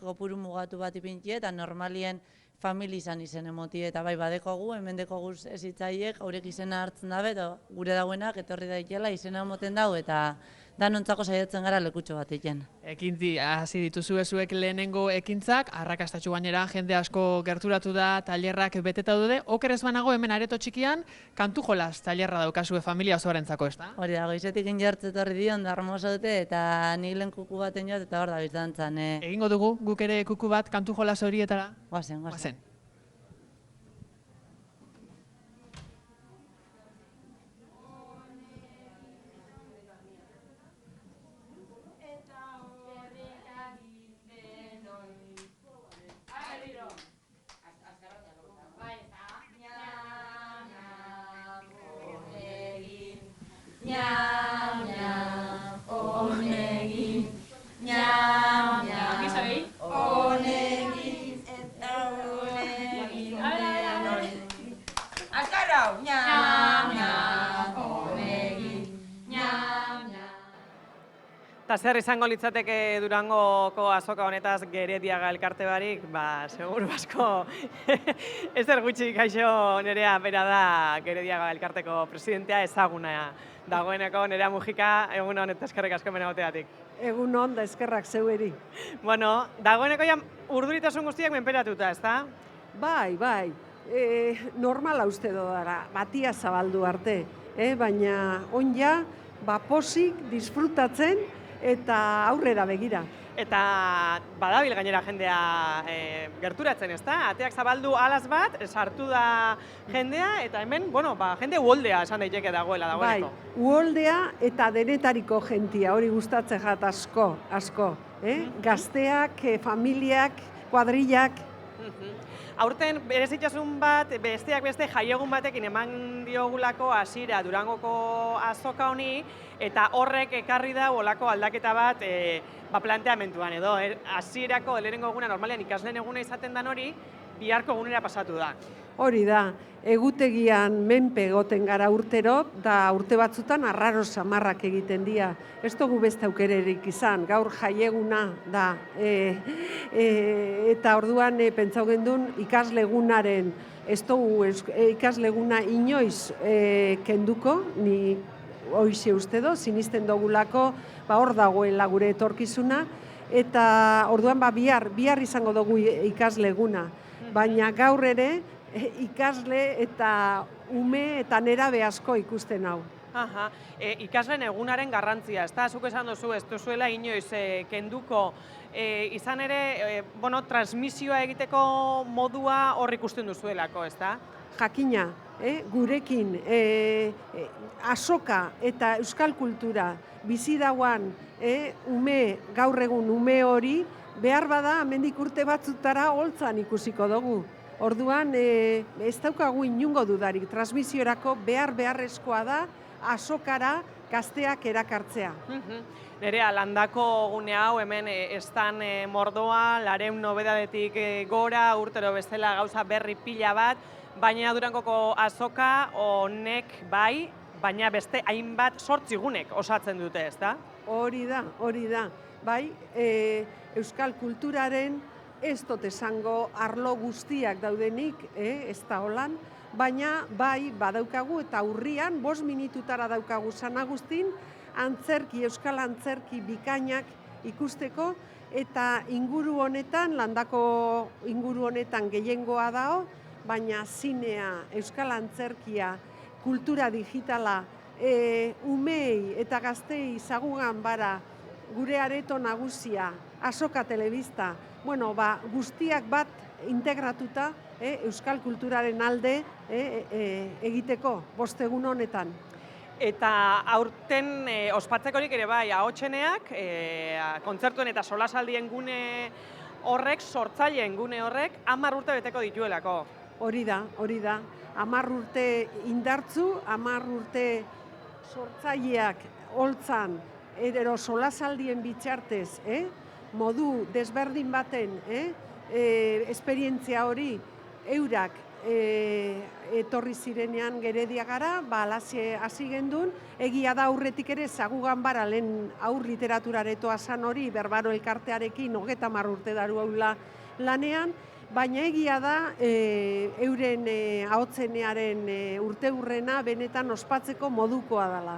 kopuru mugatu bat ipintie eta normalien famili izan izen emotie eta bai badekogu, hemen dekogu ezitzaiek, haurek izena hartzen dabe, eta gure dauenak etorri daitela izena emoten dau eta danontzako saiatzen gara lekutxo bat egiten. Ekintzi, hasi dituzue zuek lehenengo ekintzak, arrakastatxu gainera jende asko gerturatu da, tailerrak beteta dude, oker ez banago hemen areto txikian, kantu jolas tailerra daukazue familia osoarentzako, ez da? Hori da, goizetik injartze etorri dion, darmoso dute eta nik lehen kuku baten jot eta hor da bizantzan. Egingo dugu, guk ere kuku bat kantu jolas horietara? Guazen. Ñam, ñam, onegin, ñam, ñam, onegin, eta onegin denoi. Azkarrau, ñam, ñam, onegin, ñam, ñam. Eta zer izango litzateke Durangoko azoka honetaz Gerediaga elkarte barik, ba, seguru asko, ezer gutxi kaixo Nerea bera da Gerediaga elkarteko presidentea ezaguna dagoeneko. Nerea Mujika, egun hon eta eskerrik asko menagoteatik. Egun hon da eskerrak zeueri. Bueno, dagoeneko ja urduritasun guztiak menperatuta, ez da? Bai. Normala uste dara, batia zabaldu arte. Baina onja, posik, disfrutatzen eta aurrera begira. Eta badabil gainera jendea gerturatzen, ez da? Ateak zabaldu alaz bat, sartu da jendea, eta hemen, jende uholdea esan daiteke dagoela dagoeneko. Bai, uholdea eta denetariko jentia, hori gustatzen jat asko. Gazteak, familiak, kuadrillak. Aurten berezitasun bat, besteak beste jaiegun batekin eman diogulako hasiera Durangoko azoka honi, eta horrek ekarri da olako aldaketa bat planteamentuan edo. Hasierako lehenengo eguna normalean ikasleen eguna izaten dan hori, biharko egunera pasatu da. Hori da, egutegian menpe egoten gara urtero, da urte batzutan arraro samarrak egiten dira. Ez dugu beste aukererik izan, gaur jaieguna da. Eta orduan pentsau gendun ikaslegunaren, ez dugu ikasleguna inoiz kenduko, ni hoize uste do, sinisten dugulako, hor dagoela gure etorkizuna, eta orduan bihar izango dugu ikasleguna. Baina gaur ere, ikasle eta ume eta nerabe asko ikusten hau. Ikasleen egunaren garrantzia, ez da, zuk esan duzu, ez duzuela inoiz kenduko, izan ere, transmisioa egiteko modua hor ikusten duzuelako, ez da? Jakina, gurekin azoka eta euskal kultura bizi dauan gaur egun ume hori, behar bada hemendik urte batzutara holtzan ikusiko dugu. Orduan, ez daukagu inungo dudarik, transmisiorako beharrezkoa da azokara gazteak erakartzea. Nerea, landako gune hau hemen estan mordoa, 200 nobedadetik gora, urtero bezala gauza berri pila bat, baina Durangoko azoka honek bai, baina beste hainbat 8 gunek osatzen dute, ezta? Hori da. Bai, euskal kulturaren ez dut esango arlo guztiak daudenik, ez da holan, baina bai badaukagu eta urrian 5 minututara daukagu San Agustin, euskal antzerki bikainak ikusteko, eta inguru honetan, landako inguru honetan gehiengoa dao, baina zinea, euskal antzerkia, kultura digitala, umei eta gaztei zagugan bara, gure areto nagusia, azoka telebista, guztiak bat integratuta euskal kulturaren alde egiteko, 5 egun honetan. Eta aurten ospatzekorik ere bai, ahotseneak, kontzertuen eta solasaldien gune horrek, sortzaileen gune horrek, 10 urte beteko dituelako. Hori da. 10 urte indartzu, 10 urte sortzaileak holtzan, edo solasaldien bitxartez, modu desberdin baten, esperientzia hori eurak etorri zirenean Gerediagara, alaxe hasi gendun, egia da aurretik ere zagugan bara lehen aur literaturaretoa zan hori, Berbaro elkartearekin 30 urte daru haula lanean, baina egia da euren ahotzenearen urteurrena benetan ospatzeko modukoa dela.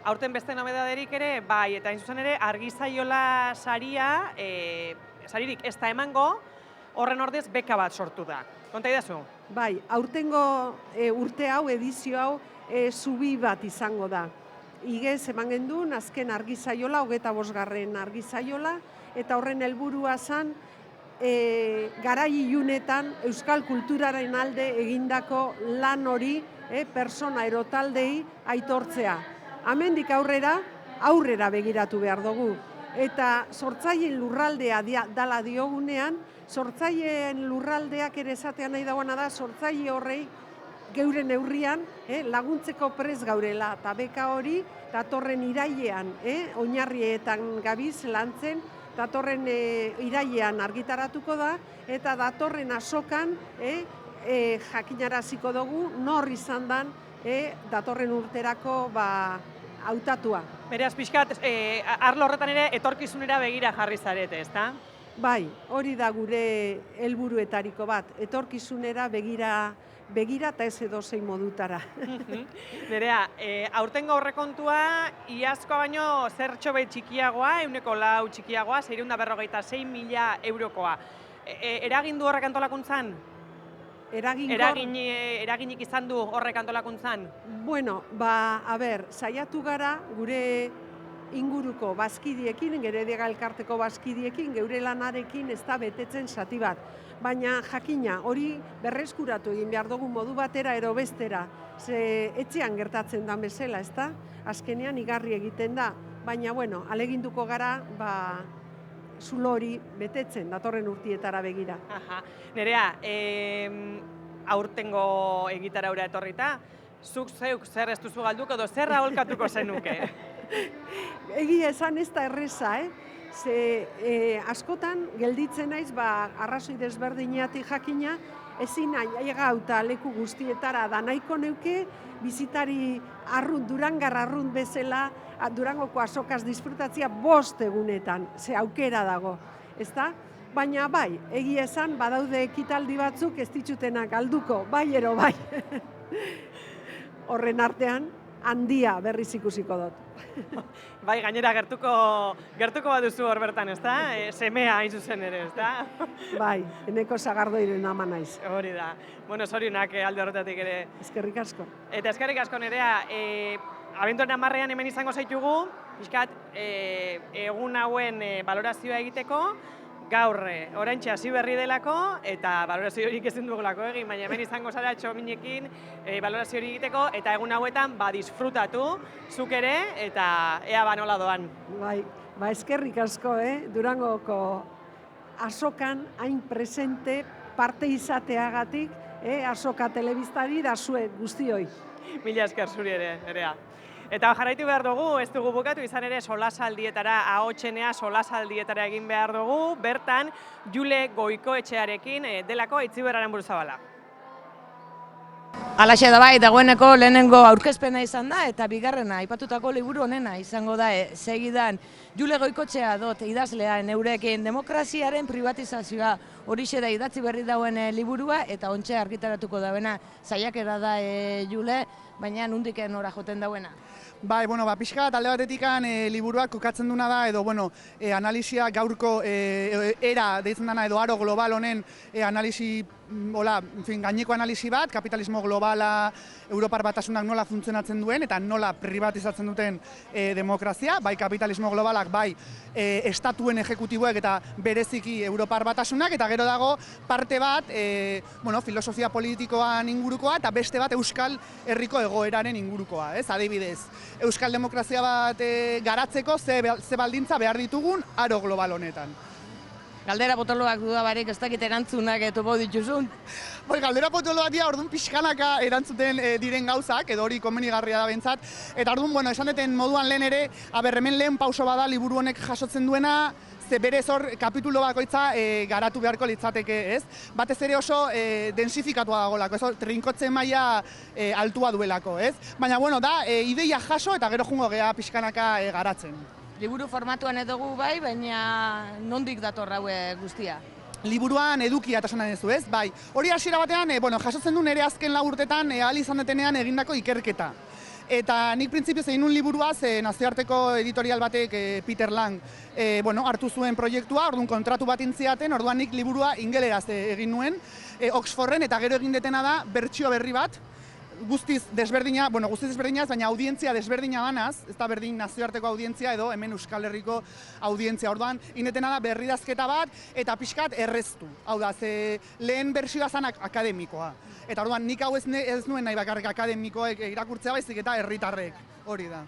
Aurten beste nobedaderik ere, bai, eta hain zuzen ere, Argizaiola saria, saririk ez da emango, horren ordez beka bat sortu da. Konta idazu? Bai, aurtengo urte hau, edizio hau, zubi bat izango da. Igez eman gendun, azken Argizaiola, 25. Argizaiola, eta horren helburua zan, garai ilunetan euskal kulturaren alde egindako lan hori persona erotaldei aitortzea. Hemendik aurrera begiratu behar dugu. Eta sortzaileen lurraldea dala diogunean, sortzaileen lurraldeak ere esatean nahi dagoena da, sortzaile horrei geure neurrian laguntzeko prest gaurela. Eta beka hori, datorren irailean, oinarrietan gabiz lantzen, datorren irailean argitaratuko da, eta datorren azokan jakinaraziko dugu nor izan dan datorren urterako hautatua. Beraz, pixkat, arlo horretan ere etorkizunera begira jarri zarete, ezta? Bai, hori da gure helburuetariko bat, etorkizunera begira eta ez edozein modutara. Nerea, aurtengo aurrekontua iazkoa baino zertxo bet txikiagoa, 4 txikiagoa, 646.000 eurokoa. Eragin du horrek antolakuntzan? Eraginik izan du horrek antolakuntzan? Bueno, saiatu gara gure inguruko bazkidiekin, Gerediaga elkarteko bazkidiekin, geure lanarekin ez da betetzen zati bat. Baina jakina, hori berreskuratu egin behar dugu modu batera ero bestera. Ze etxean gertatzen da bezala, ez da? Azkenean igarri egiten da. Baina, aleginduko gara, zulo hori betetzen, datorren urtietara begira. Nerea, aurtengo egitaraura etorrita, zuk zeuk zer ez duzu galduko edo zer aholkatuko zenuke? Egia esan ez da erreza, Ze askotan gelditzen naiz, arrazoi desberdineatik jakina, ezin gauta leku guztietara da nahiko neuke, bizitari Durangar arrunt bezala, Durangoko azokaz disfrutatzea 5 egunetan, ze aukera dago, ezta? Baina bai, egia esan, badaude ekitaldi batzuk ez ditzutenak galduko, bai ero bai. Horren artean, handia berriz ikusiko dut. Bai, gainera gertuko baduzu hor bertan, ezta? Semea hain zuzen ere, ezta? Bai, eneko Sagardoiren ama naiz. Hori da. Zorionak alde horretatik ere. Eskerrik asko. Eta eskerrik asko, Nerea, abenduaren 10ean hemen izango zaitugu, pixkat, egun hauen balorazioa egiteko, gaur, oraintxe hasi berri delako, eta balorazio horik ezin dugulako egin, baina hemen izango zara txominekin balorazio hori egiteko, eta egun hauetan disfrutatu, zuk ere, eta ea nola doan. Bai, eskerrik asko, Durangoko azokan hain presente parte izateagatik, Azoka Telebistari da zuek guztioi. Mila esker zuri ere, Nerea. Eta jarraitu behar dugu, ez dugu bukatu izan ere solasaldietara, ahotsenea solasaldietara egin behar dugu, bertan Jule Goikoetxearekin delako Aitziberraren Buruzabala. Halaxe da bai, dagoeneko lehenengo aurkezpena izan da, eta bigarrena, aipatutako liburu honena izango da, segidan Jule Goikoetxea dot idazlea neurekin demokraziaren privatizazioa horixe da idatzi berri dauen liburua, eta ontxe argitaratuko dauena saiakera da Jule, baina nondik nora joten dauena. Bai, pixka bat alde batetikan liburuak kokatzen duna da, edo, analisia gaurko era deitzen dana, edo aro global honen analisi, gaineko analisi bat, kapitalismo globala, Europar Batasunak nola funtzionatzen duen, eta nola privatizatzen duten demokrazia, bai kapitalismo globalak, bai estatuen ejekutiboek eta bereziki Europar Batasunak, eta gero dago parte bat, filosofia politikoan ingurukoa, eta beste bat Euskal Herriko egoeraren ingurukoa, adibidez. Euskal demokrazia bat garatzeko ze baldintza behar ditugun aro global honetan. Galdera potoloak dudabarik ez dakit erantzunak topo dituzun. Galdera potoloak dira orduan pixkanaka erantzuten diren gauzak, edo hori komenigarria da bentsat. Eta orduan, esan deten moduan lehen ere, hemen lehen pauso bada liburu honek jasotzen duena, ze berez hor kapitulo bakoitza garatu beharko litzateke, ez? Batez ere oso densifikatua dagolako, ez? Trinkotze maila altua duelako, ez? Baina, da, ideia jaso eta gero jungo gea pixkanaka garatzen. Liburu formatuan edugu bai, baina nondik dator haue guztia? Liburuan edukia eta esan duzu, ez? Bai, hori hasiera batean, jasotzen du nire azken 4 urtetan ahal izan detenean egindako ikerketa. Eta nik printzipioz egin nun liburuaz, nazioarteko editorial batek, Peter Lang, hartu zuen proiektua, orduan kontratu bat intziaten, orduan nik liburua ingeleraz egin nuen, Oxforden, eta gero egin detena da bertsio berri bat, guztiz desberdina, baina audientzia desberdina banaz, ez da berdin nazioarteko audientzia edo hemen Euskal Herriko audientzia. Orduan, indetena da berridazketa bat eta pixkat erreztu. Hau da, lehen bertsioa zanak akademikoa. Eta orduan, nik hau ez nuen nahi bakarrik akademikoek irakurtzea baizik eta herritarrek, hori da.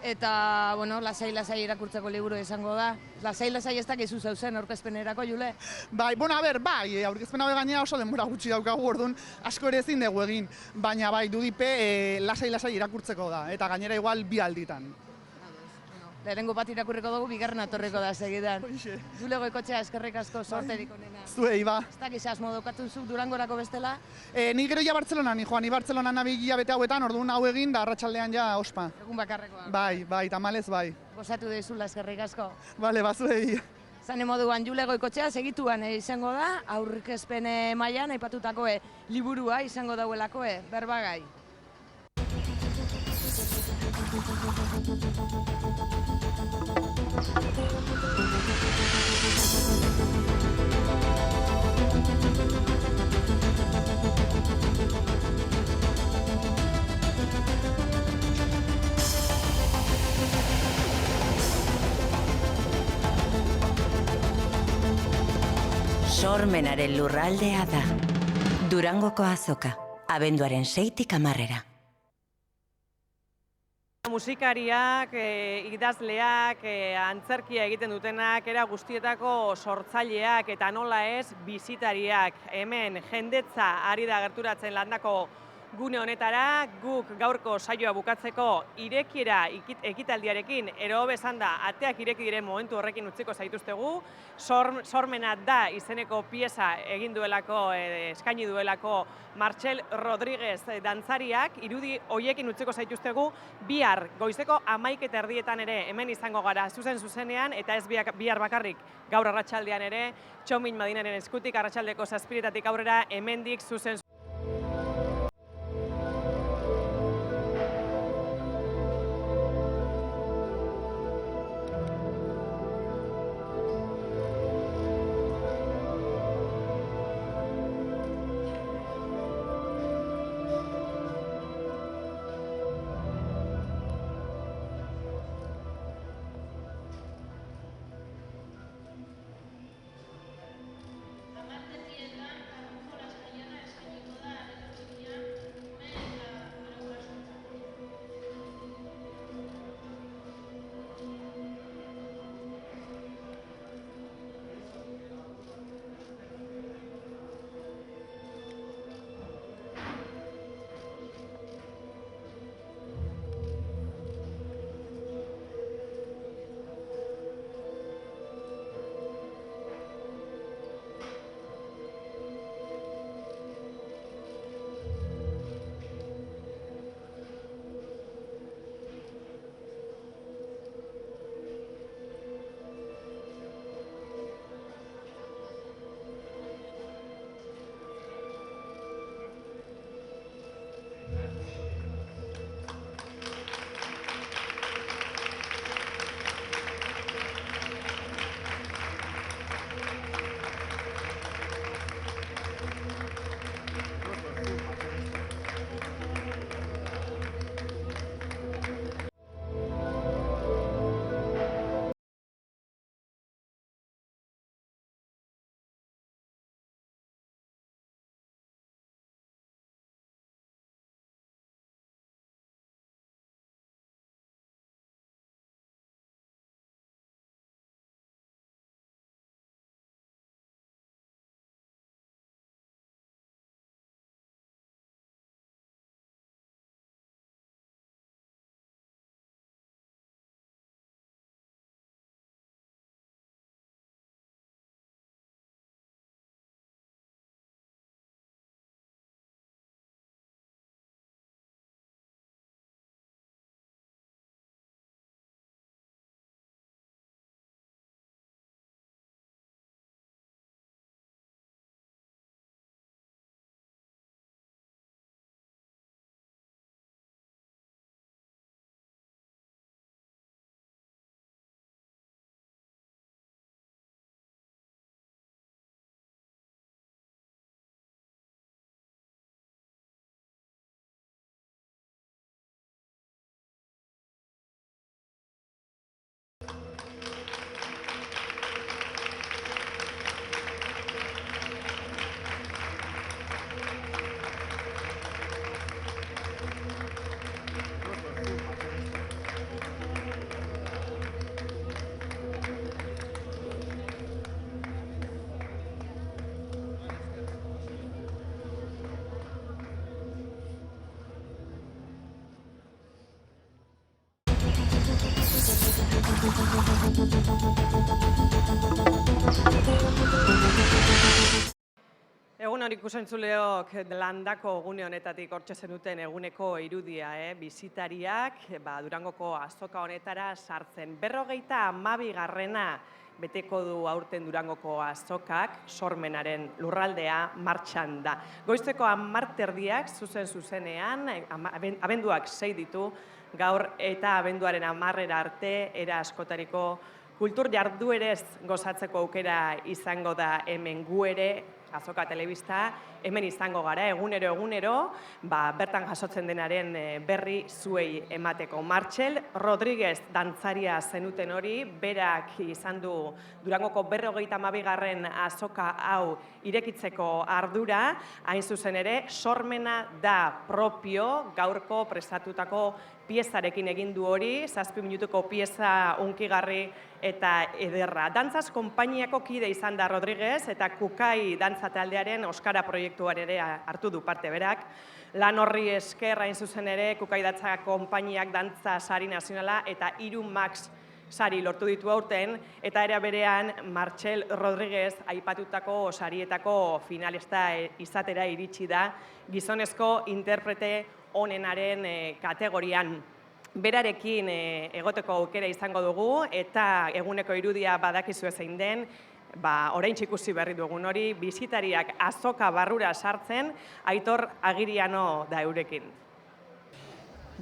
Eta, lasai irakurtzeko liburu izango da. Lasai ez dakizu zeuzen aurkezpenerako, Jule? Bai, aurkezpen hau gainera oso denbora gutxi daukagu, orduan asko ere ezin dugu egin. Baina bai, dudipe lasai irakurtzeko da, eta gainera igual 2 alditan. Lehenengo bat irakurriko dugu, bigarren atorriko da segidan. Jule Goikoetxea, eskerrik asko, sorterik onena. Zuei, ba. Ez dakiz asmo daukatzen zu Durangorako bestela? Ni gero ja Bartzelonan, ni Bartzelonan nabi hilabete hauetan, orduan hau egin, da arratsaldean ja ospa. Egun bakarrekoa. Bai, tamalez bai. Gozatu deizula, eskerrik asko. Bale, zuei. Zane moduan Jule Goikoetxea segituan izango da, aurkezpen mailan aipatutako liburua izango dauelako berbagai. Sormenaren lurraldea da. Durangoko azoka, abenduaren 6tik 10. Musikariak, idazleak, antzerkia egiten dutenak, era guztietako sortzaileak eta nola ez bisitariak. Hemen jendetza ari da gerturatzen landako gune honetara, guk gaurko saioa bukatzeko irekiera ekitaldiarekin, ero bezan da, ateak ireki diren momentu horrekin utziko zaituztegu, sormena da izeneko pieza egin duelako, eskaini duelako Martxel Rodríguez dantzariak, irudi hoiekin utziko zaituztegu, bihar goizeko 11:30 ere hemen izango gara zuzenean, eta ez bihar bakarrik gaur arratsaldean ere, Txomin Madinaren eskutik arratsaldeko 7:00 aurrera hemendik zuzen. Egun hori ikusentzuleok landako gune honetatik hortxe zenuten eguneko irudia, bisitariak Durangoko azoka honetara sartzen. 52. beteko du aurten Durangoko azokak, sormenaren lurraldea martxan da. Goizeko 10:00 zuzenean, abenduak 6 ditu, gaur eta abenduaren 10 arte era askotariko kultur jarduerez gozatzeko aukera izango da hemen gu ere, Azoka Telebista, hemen izango gara, egunero, bertan jasotzen denaren berri zuei emateko. Martxel Rodríguez dantzaria zenuten hori, berak izan du Durangoko 52. azoka hau irekitzeko ardura, hain zuzen ere, sormena da propio gaurko prestatutako piezarekin egin du hori, 7 minutuko pieza hunkigarri eta ederra. Dantzaz konpainiako kide izan da Rodríguez eta Kukai dantza taldearen Oskara proiektuan ere hartu du parte berak. Lan horri esker hain zuzen ere Kukai dantza konpainiak dantza sari nazionala eta 3 Max sari lortu ditu aurten, eta era berean Martxel Rodríguez aipatutako sarietako finalista izatera iritsi da gizonezko interprete onenaren kategorian. Berarekin egoteko aukera izango dugu eta eguneko irudia badakizu zein den, oraintxe ikusi berri dugun hori, bisitariak azoka barrura sartzen, Aitor Agiriano da eurekin.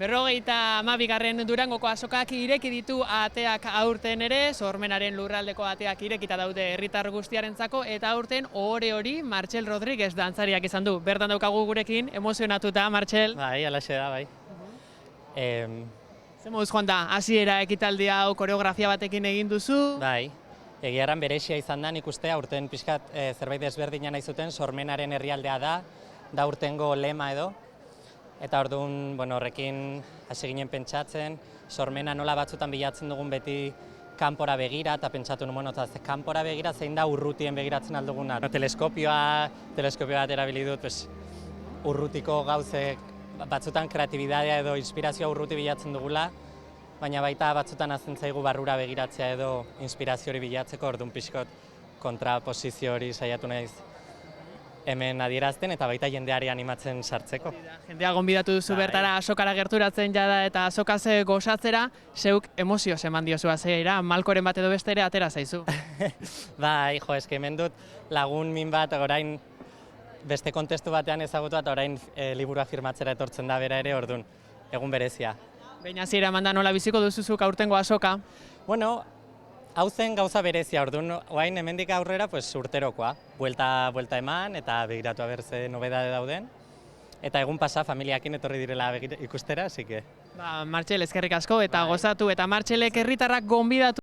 52. Durangoko azokak ireki ditu ateak aurten ere, sormenaren lurraldeko ateak irekita daude herritar guztiarentzako, eta aurten ohore hori Martxel Rodríguez dantzariak izan du. Bertan daukagu gurekin, emozionatuta, Martxel. Bai, alaxe da, bai. Zer moduz joan da, hasiera ekitaldi hau koreografia batekin egin duzu? Bai, egiaran berezia izan da, nik uste aurten pixkat zerbait desberdina nahi zuten, sormenaren herrialdea da urtengo lema edo. Eta orduan, horrekin hasi ginen pentsatzen, sormena nola batzutan bilatzen dugun beti kanpora begira, eta pentsatu nuen, kanpora begira zein da urrutien begiratzen alduguna. Teleskopioa bat erabili dut, urrutiko gauzek, batzutan kreatibidadea edo inspirazioa urruti bilatzen dugula, baina baita batzutan hazen zaigu barrura begiratzea edo inspirazio hori bilatzeko, orduan pixkot kontraposizio hori saiatu naiz hemen adierazten eta baita jendeari animatzen sartzeko. Jendea gonbidatu duzu bertara azokara gerturatzen jada eta azokaz gozatzera, zeuk emozioz eman diozu azeira, malkoren bat edo beste ere atera zaizu. Bai, eske hemen dut lagun min bat, orain beste kontestu batean ezagutu eta orain liburua firmatzera etortzen da bera ere, orduan, egun berezia. Behin hasiera emanda nola biziko duzuzuk aurtengo azoka? Bueno, hau zen gauza berezia, orduan, orain hemendik aurrera urterokoa. Buelta eman eta begiratu aber ze nobedade dauden. Eta egun pasa familiakin etorri direla ikustera, así que... Martxel, eskerrik asko eta gozatu, eta Martxelek herritarrak gonbidatu